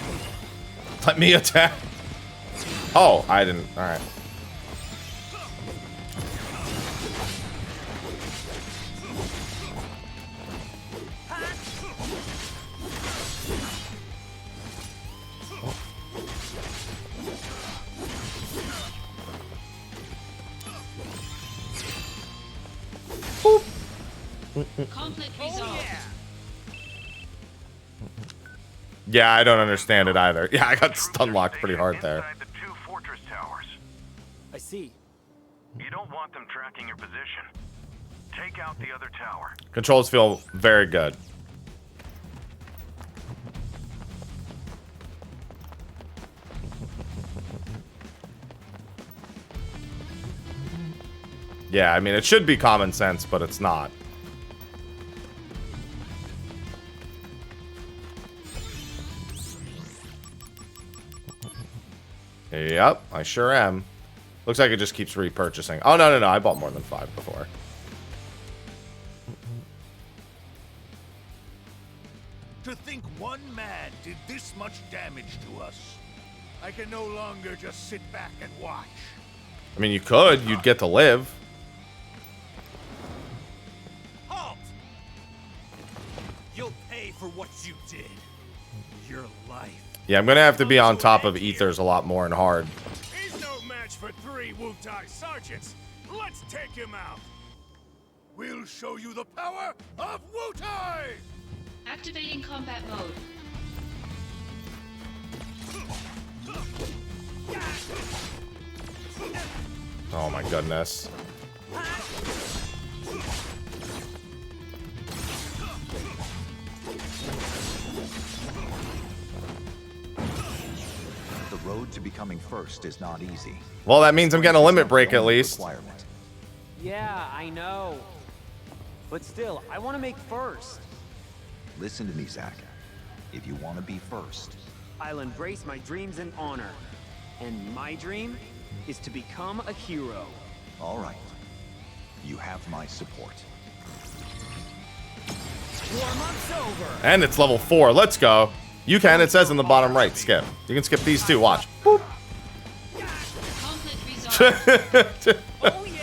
Speaker 1: Let me attack. Oh, I didn't. All right.
Speaker 5: Conflict
Speaker 4: Oh
Speaker 5: resolved.
Speaker 4: yeah!
Speaker 1: Yeah, I don't understand it either. Yeah, I got stun locked pretty hard there.
Speaker 2: Inside the two fortress towers.
Speaker 4: I see.
Speaker 2: You don't want them tracking your position. Take out the other tower.
Speaker 1: Controls feel very good. Yeah, I mean, it should be common sense, but it's not. Yep, I sure am. Looks like it just keeps repurchasing. Oh, no, I bought more than 5 before.
Speaker 6: To think one man did this much damage to us. I can no longer just sit back and watch.
Speaker 1: I mean, you could. You'd get to live.
Speaker 6: Halt! You'll pay for what you did. Your life.
Speaker 1: Yeah, I'm going to have to be on top of ethers a lot more and hard.
Speaker 6: He's no match for 3 Wu-Tai sergeants. Let's take him out. We'll show you the power of Wu-Tai!
Speaker 5: Activating combat mode.
Speaker 1: Oh my goodness.
Speaker 3: The road to becoming first is not easy.
Speaker 1: Well, that means I'm getting a limit break at least.
Speaker 3: Requirement.
Speaker 4: Yeah, I know. But still, I want to make first.
Speaker 3: Listen to me, Zach. If you want to be first,
Speaker 4: I'll embrace my dreams and honor. And my dream is to become a hero.
Speaker 3: all right. You have my support.
Speaker 4: Warm-up's over.
Speaker 1: And it's level 4. Let's go. You can. It says in the bottom right. Skip. You can skip these too. Watch. Boop.
Speaker 5: Conflict resolved.
Speaker 4: Oh yeah.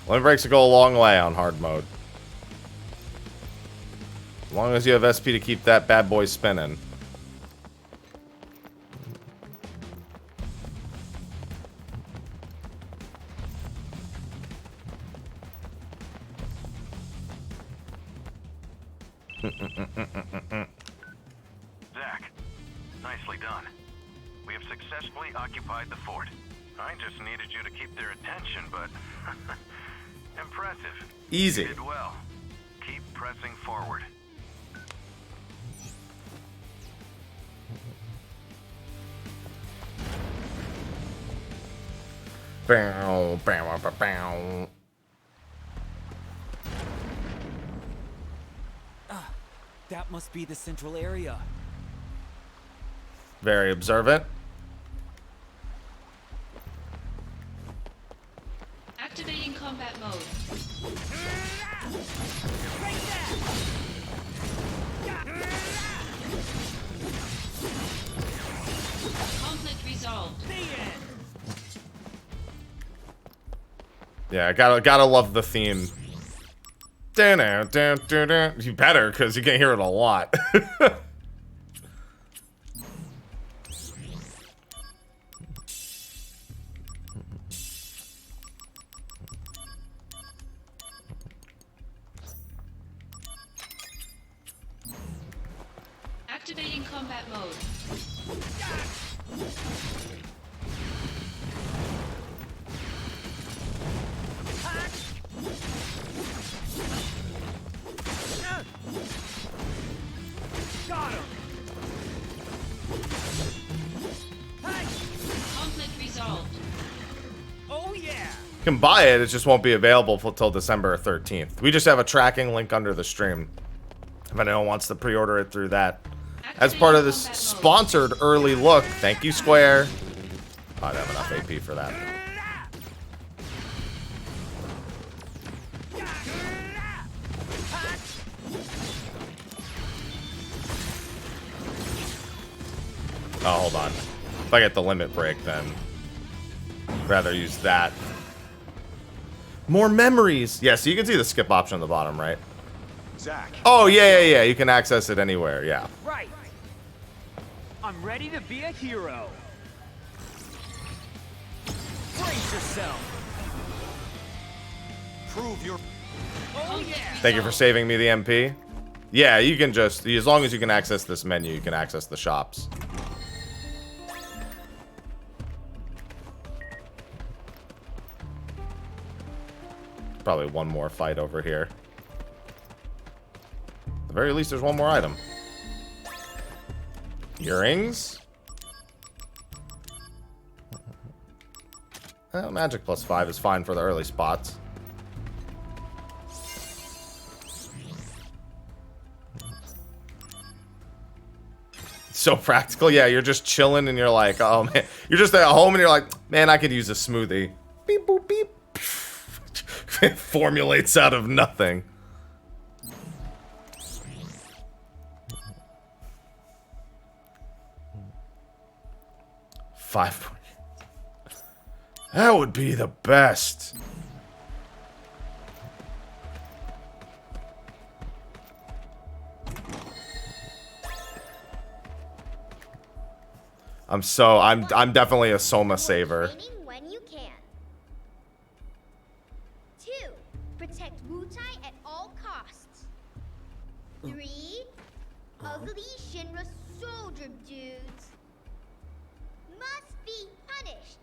Speaker 1: Limit breaks will go a long way on hard mode. As long as you have SP to keep that bad boy spinning.
Speaker 2: Zach, nicely done. We have successfully occupied the fort. I just needed you to keep their attention, but impressive.
Speaker 1: Easy.
Speaker 2: You did well. Keep pressing forward.
Speaker 1: Bow, bow, bow, bow.
Speaker 4: That must be the central area.
Speaker 1: Very observant.
Speaker 5: Activating combat mode. Conflict resolved.
Speaker 1: Yeah, gotta love the theme. You better, because you can hear it a lot.
Speaker 5: Activating combat mode.
Speaker 4: Got him.
Speaker 5: Conflict resolved.
Speaker 4: Oh yeah.
Speaker 1: You can buy it, it just won't be available until December 13th. We just have a tracking link under the stream. If anyone wants to pre-order it through that. As part of this sponsored early look, thank you, Square. I don't have enough AP for that. Oh, hold on. If I get the limit break, then I'd rather use that. More memories. Yeah, so you can see the skip option on the bottom, right?
Speaker 6: Zach.
Speaker 1: Oh, yeah. You can access it anywhere, yeah.
Speaker 4: Right. I'm ready to be a hero. Brace yourself.
Speaker 6: Prove your.
Speaker 4: Oh yeah.
Speaker 1: Thank you for saving me the MP. Yeah, you can just, as long as you can access this menu, you can access the shops. Probably one more fight over here. At the very least, there's one more item. Earrings? Magic +5 is fine for the early spots. So practical. Yeah, you're just chilling and you're like, oh man. You're just at home and you're like, man, I could use a smoothie. Beep, boop, beep. It formulates out of nothing. Five. That would be the best. I'm definitely a Soma saver.
Speaker 9: Training when you can. 2. Protect Wutai at all costs. 3. Ugly Shinra soldier dudes must be punished.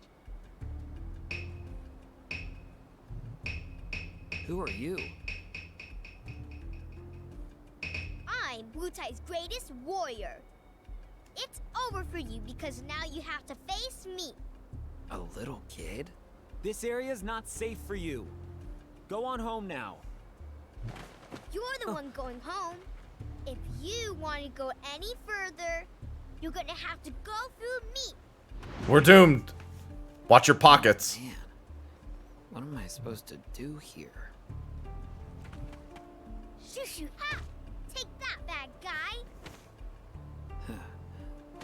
Speaker 4: Who are you?
Speaker 9: I'm Wutai's greatest warrior. It's over for you because now you have to face me.
Speaker 4: A little kid? This area's not safe for you. Go on home now.
Speaker 9: You're the one going home. If you want to go any further, you're gonna have to go through me.
Speaker 1: We're doomed. Watch your pockets.
Speaker 4: Man, what am I supposed to do here?
Speaker 9: Shoo-shoo ha! Take that, bad guy.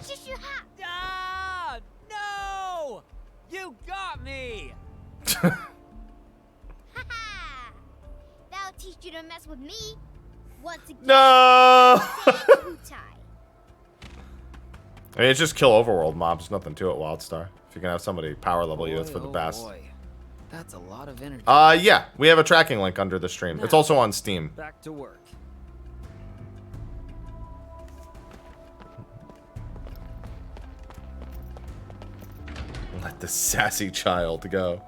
Speaker 9: Shoo-shoo ha!
Speaker 4: Ah! No! You got me!
Speaker 9: Ha ha! That'll teach you to mess with me. Once again.
Speaker 1: No!
Speaker 9: Wutai.
Speaker 1: I mean, it's just kill overworld mobs. Nothing to it, Wildstar. If you can have somebody power level you, it's for the best.
Speaker 4: Boy. That's a lot of energy.
Speaker 1: Yeah, we have a tracking link under the stream. It's also on Steam.
Speaker 4: Back to work.
Speaker 1: Let the sassy child go.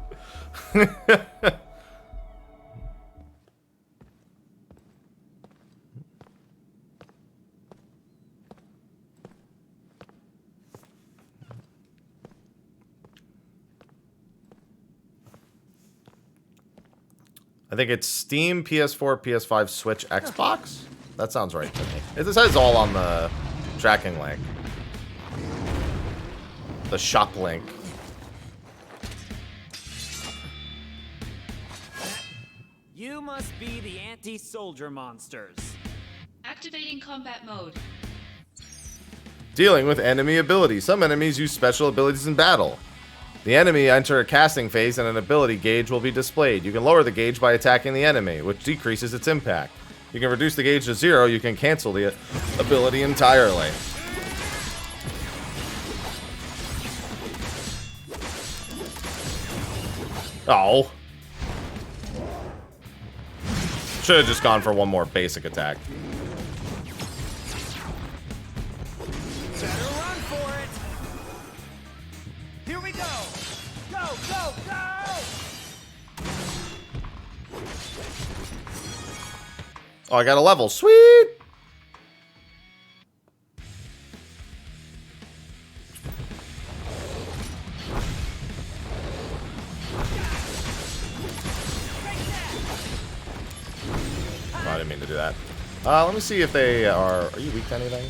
Speaker 1: I think it's Steam, PS4, PS5, Switch, Xbox. That sounds right to me. It says all on the tracking link. The shop link.
Speaker 4: You must be the anti-soldier monsters.
Speaker 5: Activating combat mode.
Speaker 1: Dealing with enemy abilities. Some enemies use special abilities in battle. The enemy enter a casting phase and an ability gauge will be displayed. You can lower the gauge by attacking the enemy, which decreases its impact. You can reduce the gauge to 0. You can cancel the ability entirely. Oh. Should have just gone for one more basic attack.
Speaker 4: Better run for it. Here we go. Go, go, go!
Speaker 1: Oh, I got a level. Sweet! Oh, I didn't mean to do that. Let me see if they are... Are you weak to anything?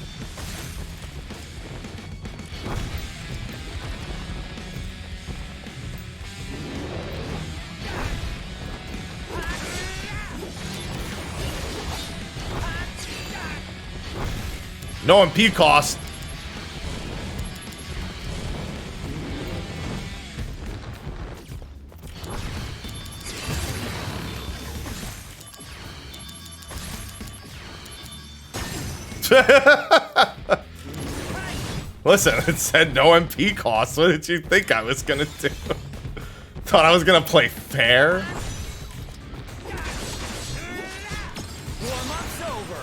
Speaker 1: No MP cost. Listen, it said no MP cost. What did you think I was gonna do? Thought I was gonna play fair?
Speaker 4: Warm-up's over.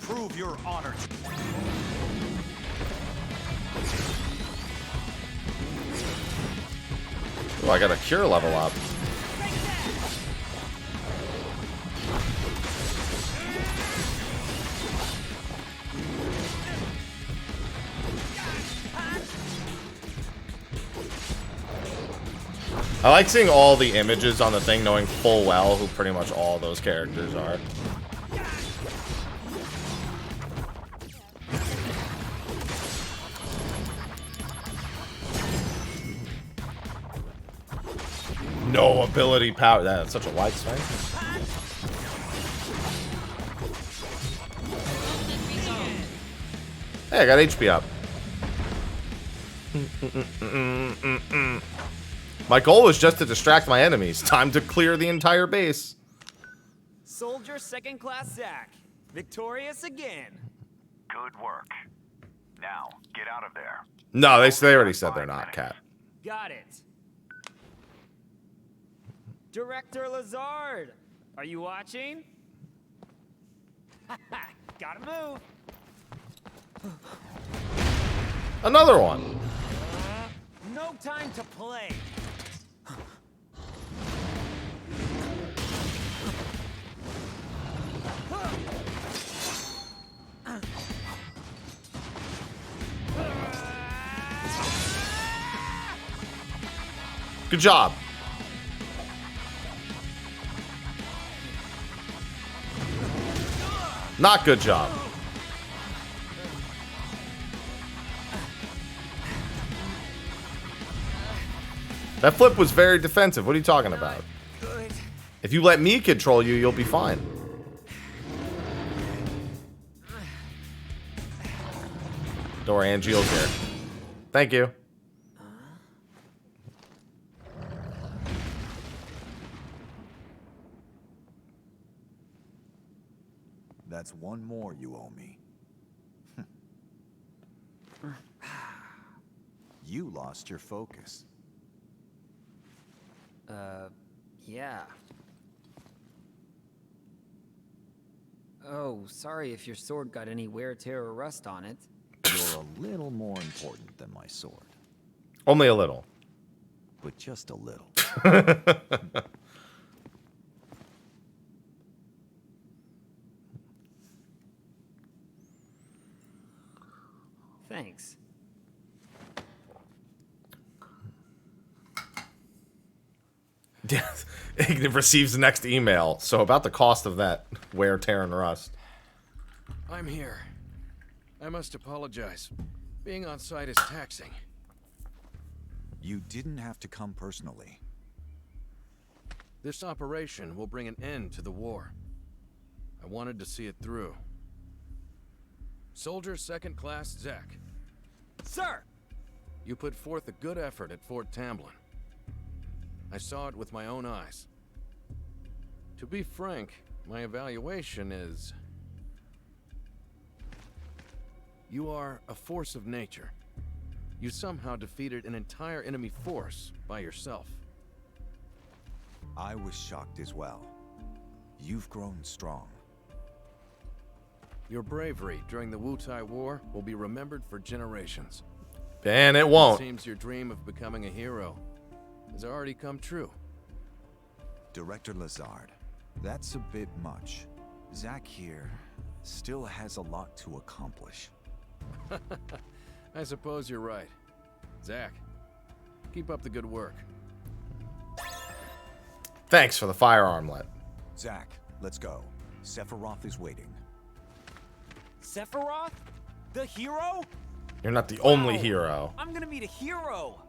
Speaker 3: Prove your honor.
Speaker 1: Oh, I got a cure level up. I like seeing all the images on the thing, knowing full well who pretty much all those characters are. No ability power. That's such a wide swing. Hey, I got HP up. My goal was just to distract my enemies. Time to clear the entire base.
Speaker 4: Soldier second class Zach. Victorious again.
Speaker 2: Good work. Now, get out of there.
Speaker 1: No, they already said they're not, Cat.
Speaker 4: Got it. Director Lazard, are you watching? Gotta move.
Speaker 1: Another one.
Speaker 4: No time to play.
Speaker 1: Good job. Not good job. That flip was very defensive. What are you talking about?
Speaker 4: Good.
Speaker 1: If you let me control you, you'll be fine. Don't worry, Angeal's here. Thank you.
Speaker 3: That's one more you owe me. You lost your focus.
Speaker 4: Yeah. Oh, sorry if your sword got any wear, tear, or rust on it.
Speaker 3: You're a little more important than my sword.
Speaker 1: Only a little.
Speaker 3: But just a little.
Speaker 4: Thanks.
Speaker 1: It receives the next email. So about the cost of that wear, tear, and rust.
Speaker 8: I'm here. I must apologize. Being on site is taxing.
Speaker 3: You didn't have to come personally.
Speaker 8: This operation will bring an end to the war. I wanted to see it through. Soldier Second Class Zach.
Speaker 4: Sir!
Speaker 8: You put forth a good effort at Fort Tamblin. I saw it with my own eyes. To be frank, my evaluation is... You are a force of nature. You somehow defeated an entire enemy force by yourself.
Speaker 3: I was shocked as well. You've grown strong.
Speaker 8: Your bravery during the Wutai War will be remembered for generations.
Speaker 1: And it won't.
Speaker 8: It seems your dream of becoming a hero has already come true.
Speaker 3: Director Lazard, that's a bit much. Zach here still has a lot to accomplish.
Speaker 8: I suppose you're right. Zach, keep up the good work.
Speaker 1: Thanks for the firearmlet.
Speaker 3: Zach, let's go. Sephiroth is waiting.
Speaker 4: Sephiroth? The hero?
Speaker 1: You're not the only
Speaker 4: Wow.
Speaker 1: hero.
Speaker 4: I'm gonna meet a hero!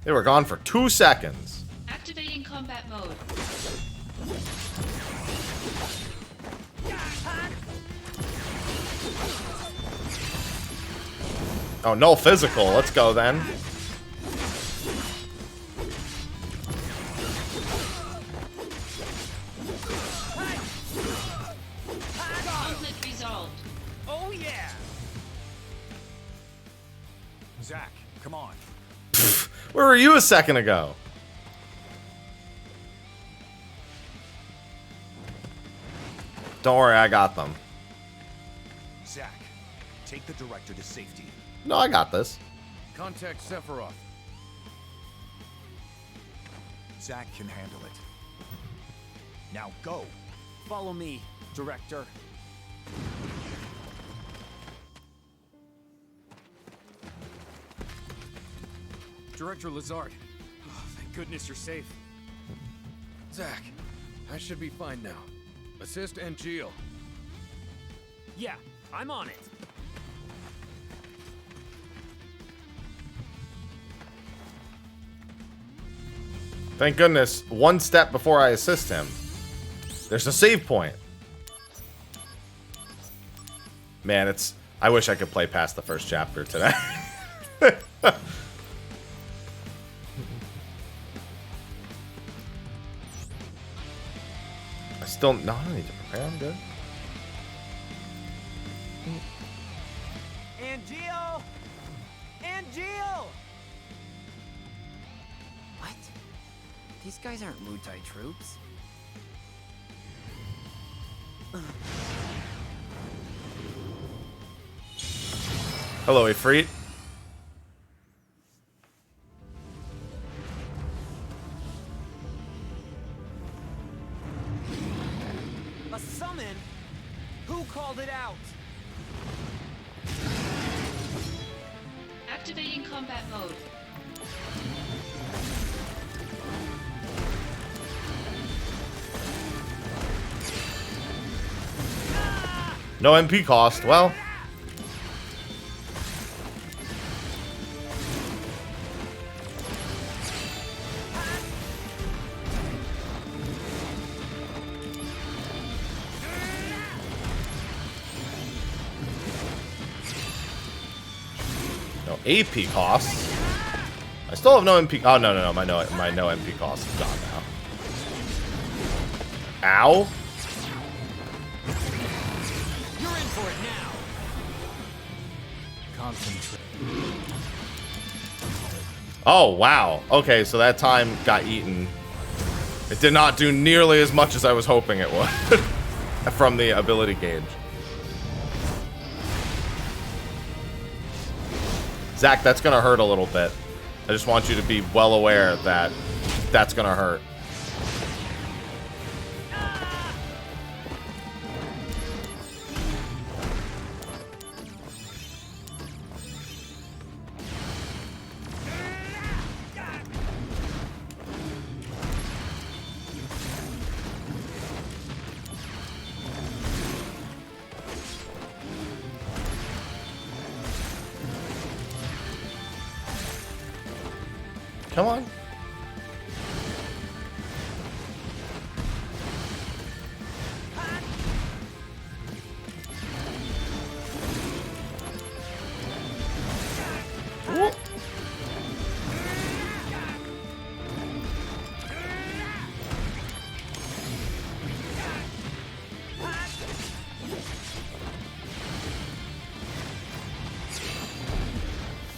Speaker 1: They were gone for 2 seconds.
Speaker 5: Activating combat mode.
Speaker 1: Oh, no physical. Let's go then.
Speaker 5: Conflict resolved.
Speaker 4: Oh yeah!
Speaker 3: Zach, come on.
Speaker 1: Where were you a second ago? Don't worry, I got them.
Speaker 3: Zach, take the director to safety.
Speaker 1: No, I got this.
Speaker 8: Contact Sephiroth.
Speaker 3: Zach can handle it. Now go.
Speaker 4: Follow me, Director.
Speaker 10: Director Lazard. Oh, thank goodness you're safe.
Speaker 8: Zach, I should be fine now. Assist Angeal.
Speaker 4: Yeah, I'm on it.
Speaker 1: Thank goodness, one step before I assist him. There's a save point. Man, it's... I wish I could play past the first chapter today. I still... No, I don't need to prepare. I'm good.
Speaker 4: Angeal! Angeal! What? These guys aren't Mutai troops.
Speaker 1: Hello, Ifrit.
Speaker 4: A summon? Who called it out?
Speaker 5: Activating combat mode.
Speaker 1: No MP cost. Well... No AP costs. I still have no MP. Oh no. My no MP cost is gone now. Ow.
Speaker 4: You're in for it now.
Speaker 10: Concentrate.
Speaker 1: Oh wow. Okay, so that time got eaten. It did not do nearly as much as I was hoping it would from the ability gauge. Zach, that's gonna hurt a little bit. I just want you to be well aware that that's gonna hurt. Come on. Whoop.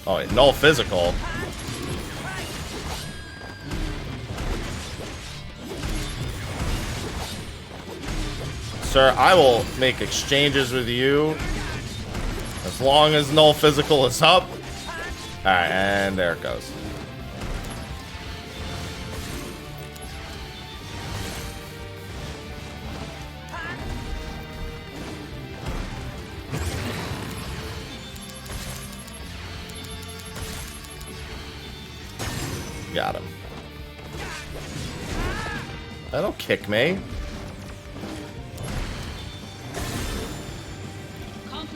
Speaker 1: Oh, wait, null physical. Sir, I will make exchanges with you as long as null physical is up. Alright, and there it goes. Got him. That'll kick me.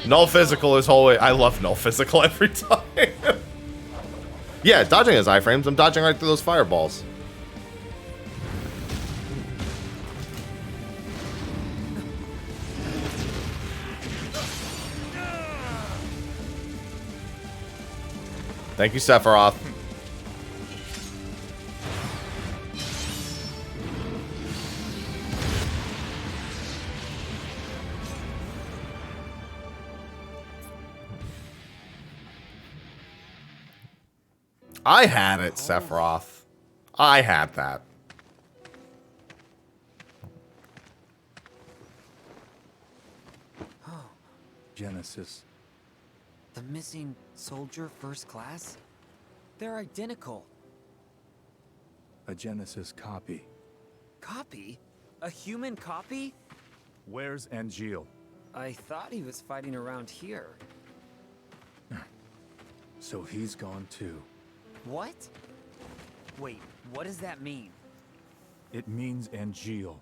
Speaker 1: Null physical is always. I love null physical every time. Yeah, dodging his iframes. I'm dodging right through those fireballs. Thank you, Sephiroth. I had it, Sephiroth. I had that.
Speaker 10: Genesis.
Speaker 4: The missing soldier first class? They're identical.
Speaker 10: A Genesis copy.
Speaker 4: Copy? A human copy?
Speaker 10: Where's Angeal?
Speaker 4: I thought he was fighting around here.
Speaker 10: So he's gone too.
Speaker 4: What? Wait, what does that mean?
Speaker 10: It means Angeal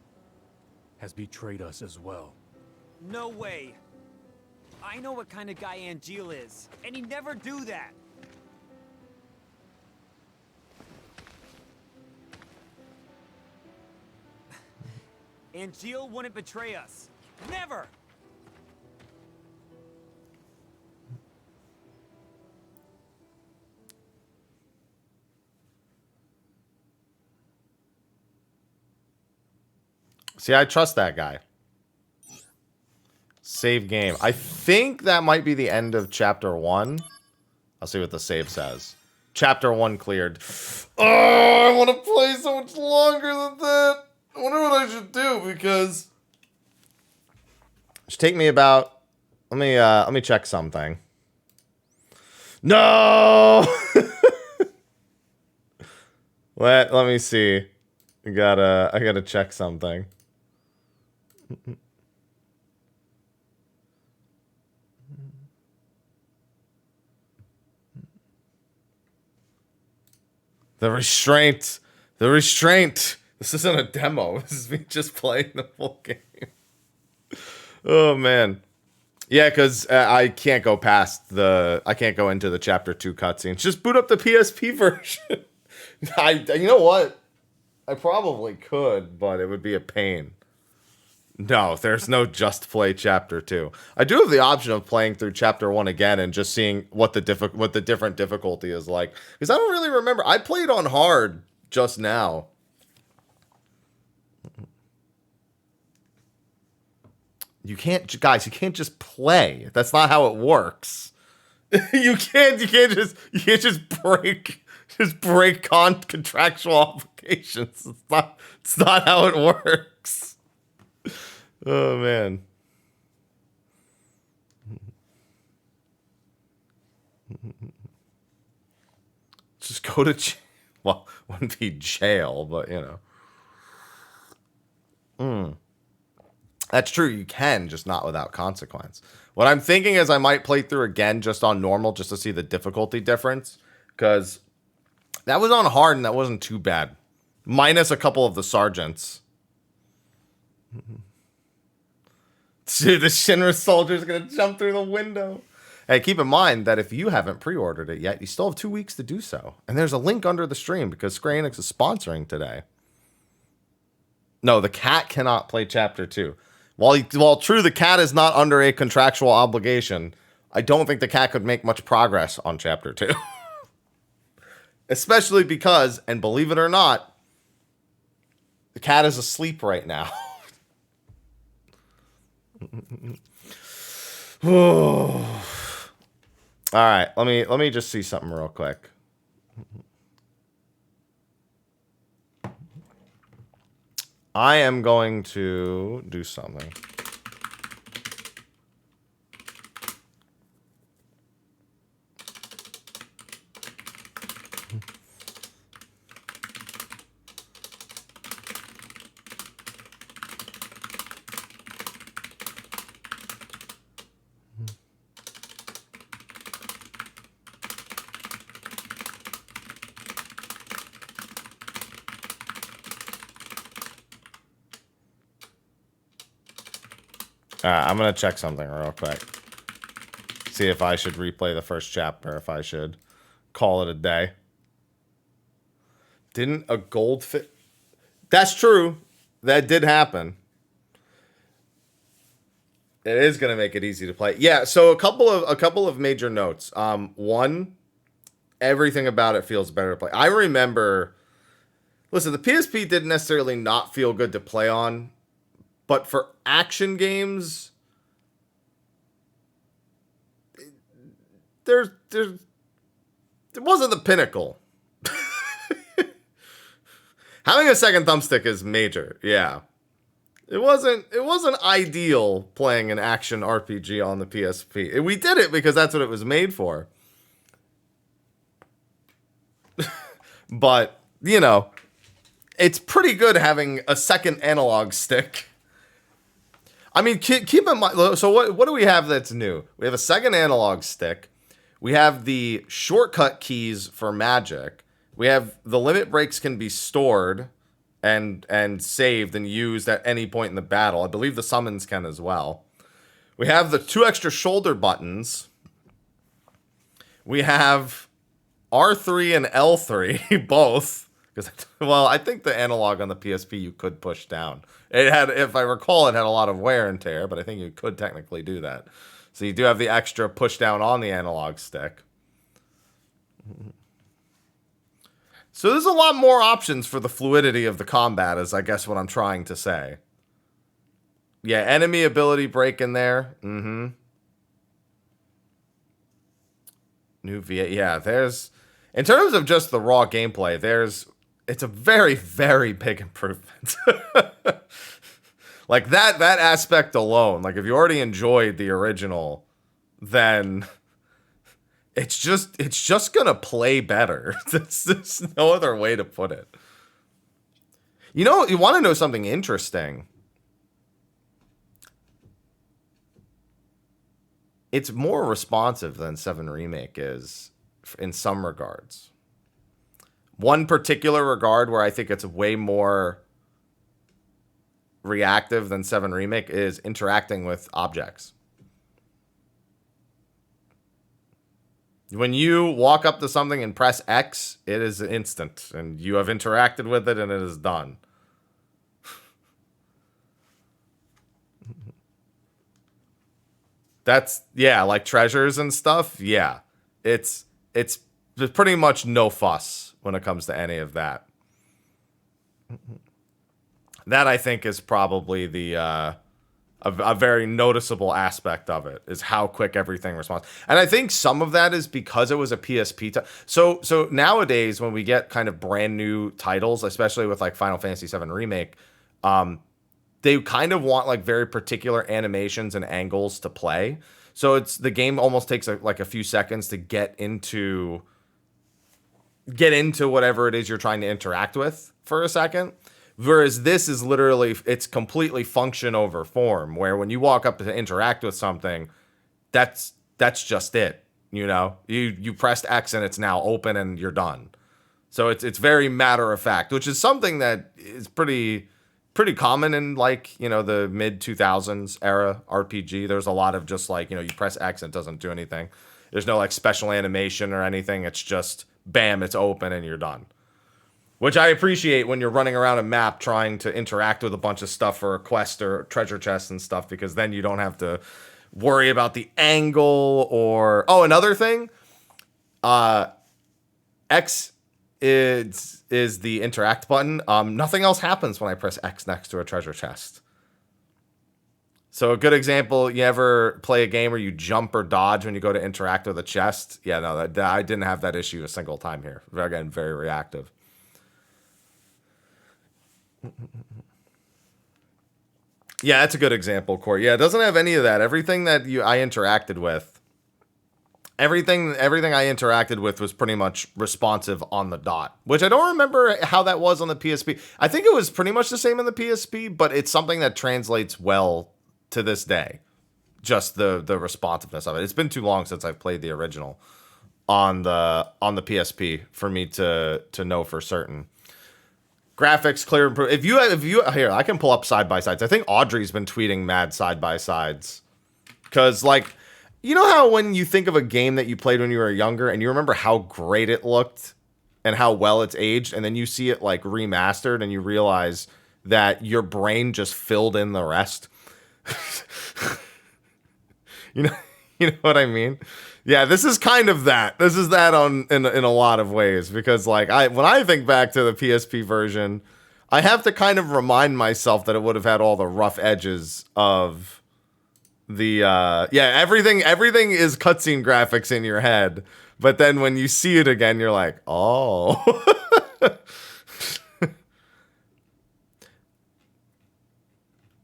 Speaker 10: has betrayed us as well.
Speaker 4: No way! I know what kind of guy Angeal is, and he'd never do that! Angeal wouldn't betray us. Never!
Speaker 1: See, I trust that guy. Save game. I think that might be the end of chapter 1. I'll see what the save says. Chapter 1 cleared. Oh, I want to play so much longer than that. I wonder what I should do because it should take me about. Let me check something. No. Let me see. I gotta check something. The restraint. This isn't a demo. This is me just playing the full game. Oh man. Yeah, because I can't go past I can't go into the chapter 2 cutscenes. Just boot up the PSP version. You know what? I probably could, but it would be a pain. No, there's no just play chapter 2. I do have the option of playing through chapter 1 again and just seeing what the different difficulty is like. Because I don't really remember. I played on hard just now. You can't just play. That's not how it works. you can't just break contractual obligations. It's not how it works. Oh man. Just go to jail. Well, wouldn't be jail, but you know. That's true, you can, just not without consequence. What I'm thinking is I might play through again just on normal just to see the difficulty difference. Because that was on hard and that wasn't too bad. Minus a couple of the sergeants. Dude, the Shinra soldier's gonna jump through the window. Hey, keep in mind that if you haven't pre-ordered it yet, you still have 2 weeks to do so. And there's a link under the stream because Square Enix is sponsoring today. No, the cat cannot play Chapter 2. While true, the cat is not under a contractual obligation, I don't think the cat could make much progress on Chapter 2. Especially because, and believe it or not, the cat is asleep right now. All right, let me just see something real quick. I am going to do something. I'm going to check something real quick. See if I should replay the first chapter, if I should call it a day. Didn't a goldfish... That's true. That did happen. It is going to make it easy to play. Yeah, so a couple of major notes. One, everything about it feels better to play. I remember... Listen, the PSP didn't necessarily not feel good to play on. But for action games, it wasn't the pinnacle. Having a second thumbstick is major, yeah. It wasn't ideal playing an action RPG on the PSP. We did it because that's what it was made for. But, you know, it's pretty good having a second analog stick. I mean, keep in mind, so what do we have that's new? We have a second analog stick. We have the shortcut keys for magic. We have the limit breaks can be stored and saved and used at any point in the battle. I believe the summons can as well. We have the 2 extra shoulder buttons. We have R3 and L3, both. Because, well, I think the analog on the PSP you could push down. It had, if I recall, it had a lot of wear and tear, but I think you could technically do that. So you do have the extra push down on the analog stick. So there's a lot more options for the fluidity of the combat, is I guess what I'm trying to say. Yeah, enemy ability break in there. Mm-hmm. New VA. Yeah, there's... In terms of just the raw gameplay, it's a very, very big improvement. Like that aspect alone, like if you already enjoyed the original, then it's just gonna play better. There's no other way to put it. You know, you want to know something interesting? It's more responsive than 7 Remake is in some regards. One particular regard where I think it's way more reactive than 7 Remake is interacting with objects. When you walk up to something and press X, it is instant, and you have interacted with it, and it is done. That's, yeah, like treasures and stuff, yeah. It's pretty much no fuss when it comes to any of that. That, I think, is probably the a very noticeable aspect of it, is how quick everything responds. And I think some of that is because it was a PSP. So nowadays, when we get kind of brand new titles, especially with like Final Fantasy VII Remake, they kind of want like very particular animations and angles to play. So the game almost takes like a few seconds to get into whatever it is you're trying to interact with for a second. Whereas this is literally, it's completely function over form, where when you walk up to interact with something, that's just it. You know, you pressed X and it's now open and you're done. So it's very matter of fact, which is something that is pretty pretty common in like, you know, the mid 2000s era RPG. There's a lot of just like, you know, you press X and it doesn't do anything. There's no like special animation or anything. It's just bam, it's open and you're done. Which I appreciate when you're running around a map trying to interact with a bunch of stuff for a quest or treasure chests and stuff, because then you don't have to worry about the angle or... Oh, another thing. X is the interact button. Nothing else happens when I press X next to a treasure chest. So a good example, you ever play a game where you jump or dodge when you go to interact with a chest? Yeah, no, I didn't have that issue a single time here. Again, very reactive. Yeah, that's a good example, Corey. Yeah, it doesn't have any of that. Everything that I interacted with, everything I interacted with was pretty much responsive on the dot, which I don't remember how that was on the PSP. I think it was pretty much the same on the PSP, but it's something that translates well to this day. Just the responsiveness of it. It's been too long since I've played the original on the PSP for me to know for certain. Graphics, clear improvement. If you here, I can pull up side by sides. I think Audrey's been tweeting mad side by sides, because like, you know how when you think of a game that you played when you were younger and you remember how great it looked and how well it's aged, and then you see it like remastered and you realize that your brain just filled in the rest. you know what I mean? Yeah, this is kind of that. This is that in a lot of ways, because like when I think back to the PSP version, I have to kind of remind myself that it would have had all the rough edges of the everything is cutscene graphics in your head, but then when you see it again, you're like, oh.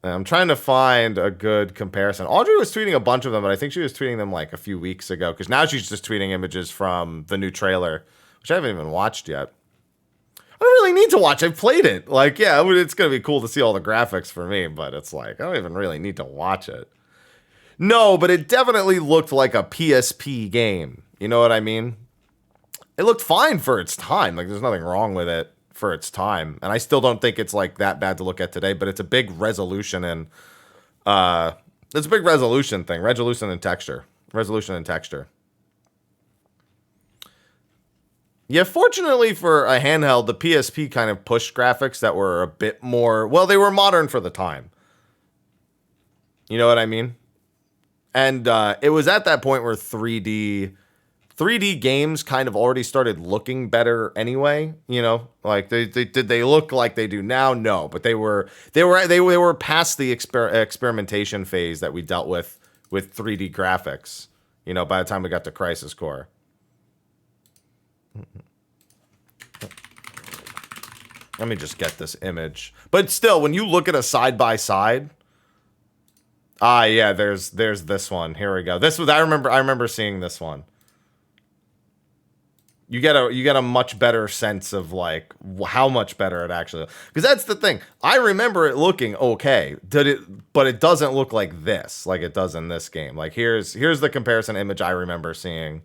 Speaker 1: I'm trying to find a good comparison. Audrey was tweeting a bunch of them, but I think she was tweeting them like a few weeks ago, because now she's just tweeting images from the new trailer, which I haven't even watched yet. I don't really need to watch. I've played it. Like, yeah, it's going to be cool to see all the graphics for me, but it's like, I don't even really need to watch it. No, but it definitely looked like a PSP game. You know what I mean? It looked fine for its time. Like, there's nothing wrong with it for its time, and I still don't think it's like that bad to look at today, but it's a big resolution, and it's a big resolution thing. Resolution and texture. Yeah, fortunately for a handheld, the PSP kind of pushed graphics that were a bit more, well, they were modern for the time. You know what I mean? And it was at that point where 3D games kind of already started looking better anyway, you know, like did they look like they do now? No, but they were past the experimentation phase that we dealt with 3D graphics, you know, by the time we got to Crisis Core. Let me just get this image. But still, when you look at a side by side, yeah, there's this one. Here we go. This was I remember seeing this one. You get a much better sense of like how much better it actually, because that's the thing. I remember it looking okay. But it doesn't look like this, like it does in this game. Like here's the comparison image I remember seeing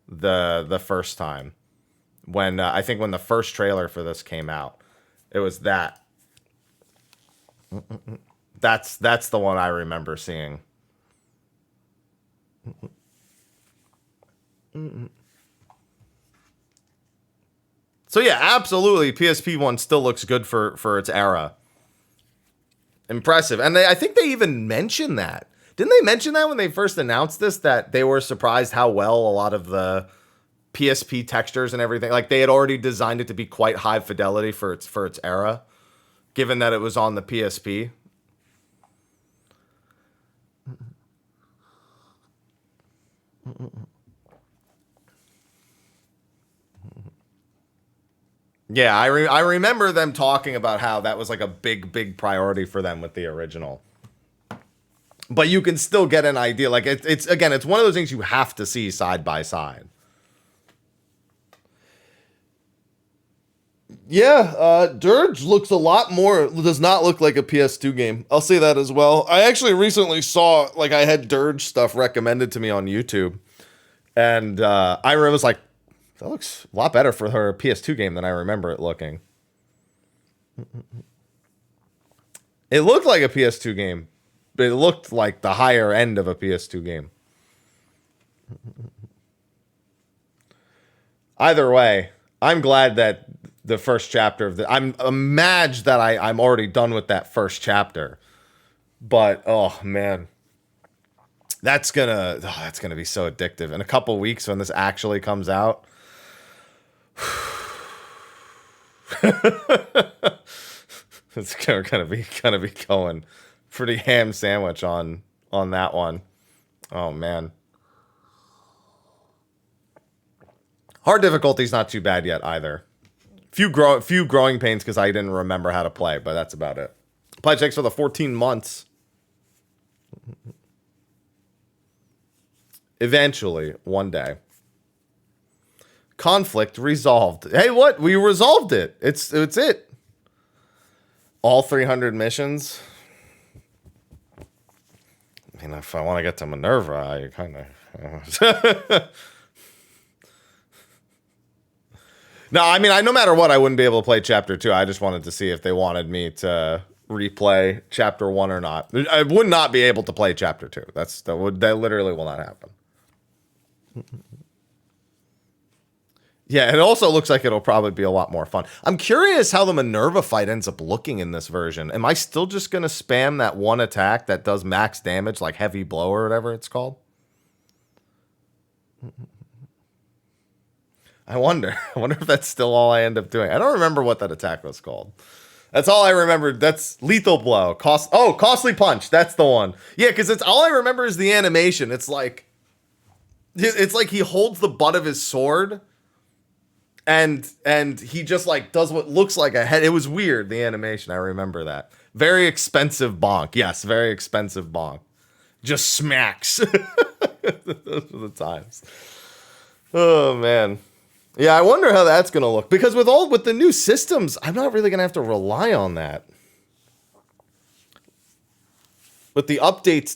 Speaker 1: the first time when I think when the first trailer for this came out. It was that. That's the one I remember seeing. So yeah, absolutely, PSP one still looks good for its era. Impressive. And I think they even mentioned that. Didn't they mention that when they first announced this, that they were surprised how well a lot of the PSP textures and everything, like they had already designed it to be quite high fidelity for its era, given that it was on the PSP. Yeah, I remember them talking about how that was like a big priority for them with the original. But you can still get an idea. Like it's again, it's one of those things you have to see side by side. Yeah, Dirge looks a lot more, does not look like a PS2 game. I'll say that as well. I actually recently saw, like, I had Dirge stuff recommended to me on YouTube. And I was like, that looks a lot better for her PS2 game than I remember it looking. It looked like a PS2 game. But it looked like the higher end of a PS2 game. Either way, I'm glad that the first chapter of the... I'm mad that I'm already done with that first chapter. But, oh, man. That's gonna be so addictive. In a couple weeks when this actually comes out... it's gonna be going pretty ham sandwich on that one. Oh, man. Hard difficulty's not too bad yet either. Few growing pains because I didn't remember how to play, but that's about it. Pledge thanks for the 14 months. Eventually, one day. Conflict resolved. Hey, what? We resolved it. It's it. All 300 missions. I mean, if I want to get to Minerva, I kind of... No, I mean, no matter what, I wouldn't be able to play Chapter 2. I just wanted to see if they wanted me to replay Chapter 1 or not. I would not be able to play Chapter 2. That literally will not happen. Yeah, it also looks like it'll probably be a lot more fun. I'm curious how the Minerva fight ends up looking in this version. Am I still just going to spam that one attack that does max damage, like Heavy Blow or whatever it's called? I wonder if that's still all I end up doing. I don't remember what that attack was called. That's all I remember. That's Lethal Blow. Costly Punch. That's the one. Yeah, because it's all I remember is the animation. It's like he holds the butt of his sword and he just like does what looks like a head. It was weird, the animation. I remember that. Very expensive bonk. Yes, very expensive bonk. Just smacks. Those were the times. Oh, man. Yeah, I wonder how that's going to look. Because with the new systems, I'm not really going to have to rely on that. With the updates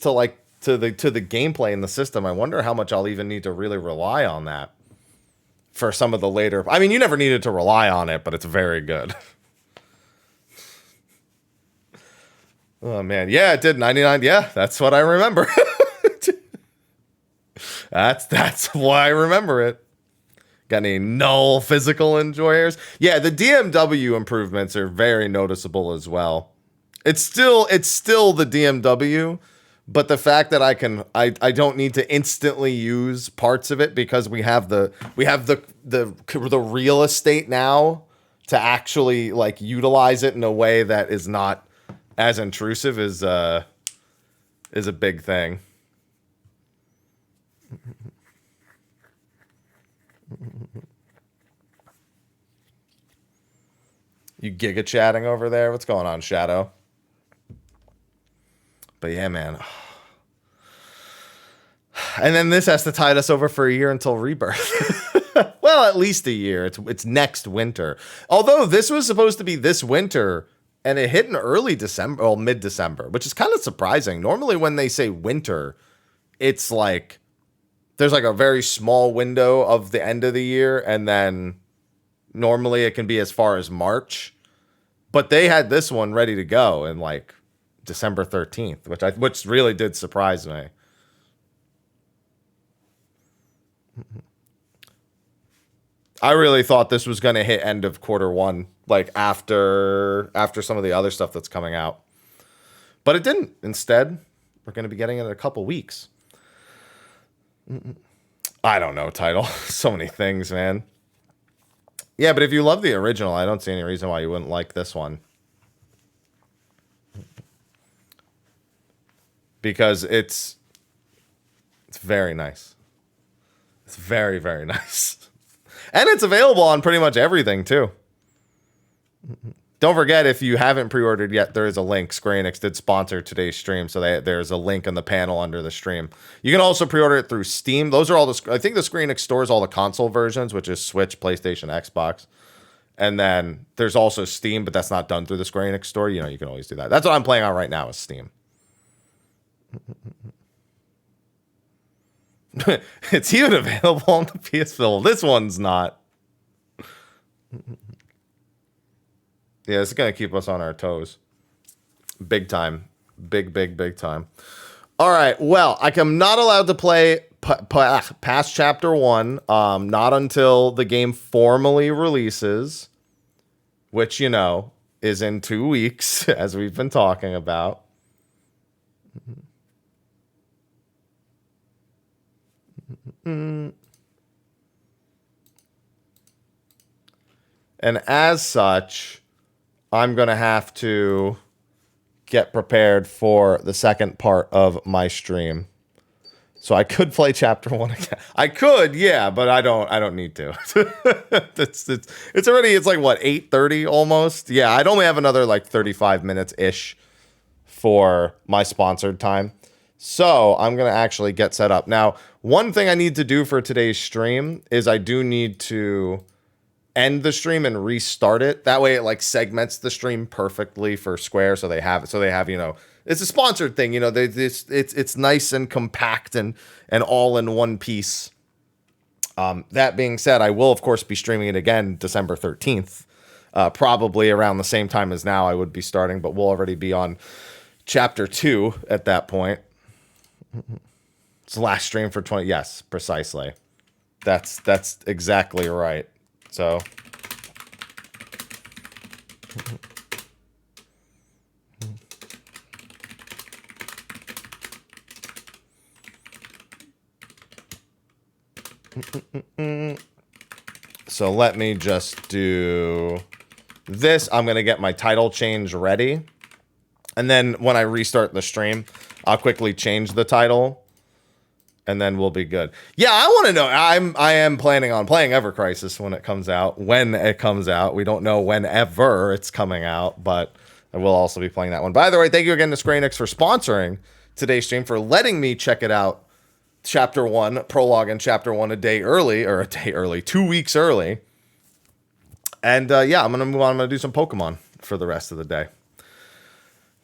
Speaker 1: to the gameplay in the system, I wonder how much I'll even need to really rely on that for some of the later... I mean, you never needed to rely on it, but it's very good. Oh, man. Yeah, it did 99. Yeah, that's what I remember. That's why I remember it. Got any null physical enjoyers? Yeah, the DMW improvements are very noticeable as well. It's still the DMW, but the fact that I don't need to instantly use parts of it because we have the real estate now to actually like utilize it in a way that is not as intrusive is a big thing. You giga chatting over there? What's going on, Shadow? But yeah, man. And then this has to tide us over for a year until Rebirth. Well, at least a year. It's next winter. Although this was supposed to be this winter, and it hit in early December, well, mid-December, which is kind of surprising. Normally when they say winter, it's like there's like a very small window of the end of the year, and then normally it can be as far as March. But they had this one ready to go in like December 13th, which really did surprise me. I really thought this was going to hit end of Q1, like after some of the other stuff that's coming out. But it didn't. Instead, we're going to be getting it in a couple weeks. I don't know, title. So many things, man. Yeah, but if you love the original, I don't see any reason why you wouldn't like this one. Because it's very nice. It's very, very nice. And it's available on pretty much everything, too. Don't forget, if you haven't pre-ordered yet, there is a link. Square Enix did sponsor today's stream, so there's a link on the panel under the stream. You can also pre-order it through Steam. Those are all I think the Square Enix stores all the console versions, which is Switch, PlayStation, Xbox. And then there's also Steam, but that's not done through the Square Enix store. You know, you can always do that. That's what I'm playing on right now is Steam. It's even available on the PS4. This one's not. Yeah, this is going to keep us on our toes. Big time. Big time. All right. Well, I am not allowed to play past chapter 1, not until the game formally releases, which, you know, is in 2 weeks, as we've been talking about. And as such, I'm going to have to get prepared for the second part of my stream. So I could play chapter 1 again. I could, yeah, but I don't need to. it's already, it's like what, 8:30 almost? Yeah, I'd only have another like 35 minutes ish for my sponsored time. So I'm going to actually get set up. Now, one thing I need to do for today's stream is I do need to end the stream and restart it. That way it like segments the stream perfectly for Square. So they have, you know, it's a sponsored thing, you know, it's nice and compact and all in one piece. That being said, I will of course be streaming it again December 13th, probably around the same time as now I would be starting, but we'll already be on chapter 2 at that point. It's the last stream for 20. Yes, precisely. That's exactly right. So so let me just do this. I'm going to get my title change ready. And then when I restart the stream, I'll quickly change the title. And then we'll be good. Yeah, I want to know. I am planning on playing Ever Crisis when it comes out. When it comes out. We don't know whenever it's coming out. But I will also be playing that one. By the way, thank you again to Square Enix for sponsoring today's stream. For letting me check it out. Chapter 1, prologue and chapter 1 a day early, 2 weeks early. And yeah, I'm going to move on. I'm going to do some Pokemon for the rest of the day.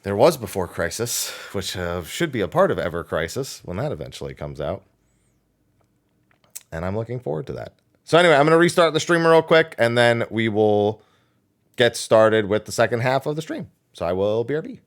Speaker 1: There was Before Crisis, which should be a part of Ever Crisis when that eventually comes out. And I'm looking forward to that. So anyway, I'm going to restart the stream real quick, and then we will get started with the second half of the stream. So I will BRB.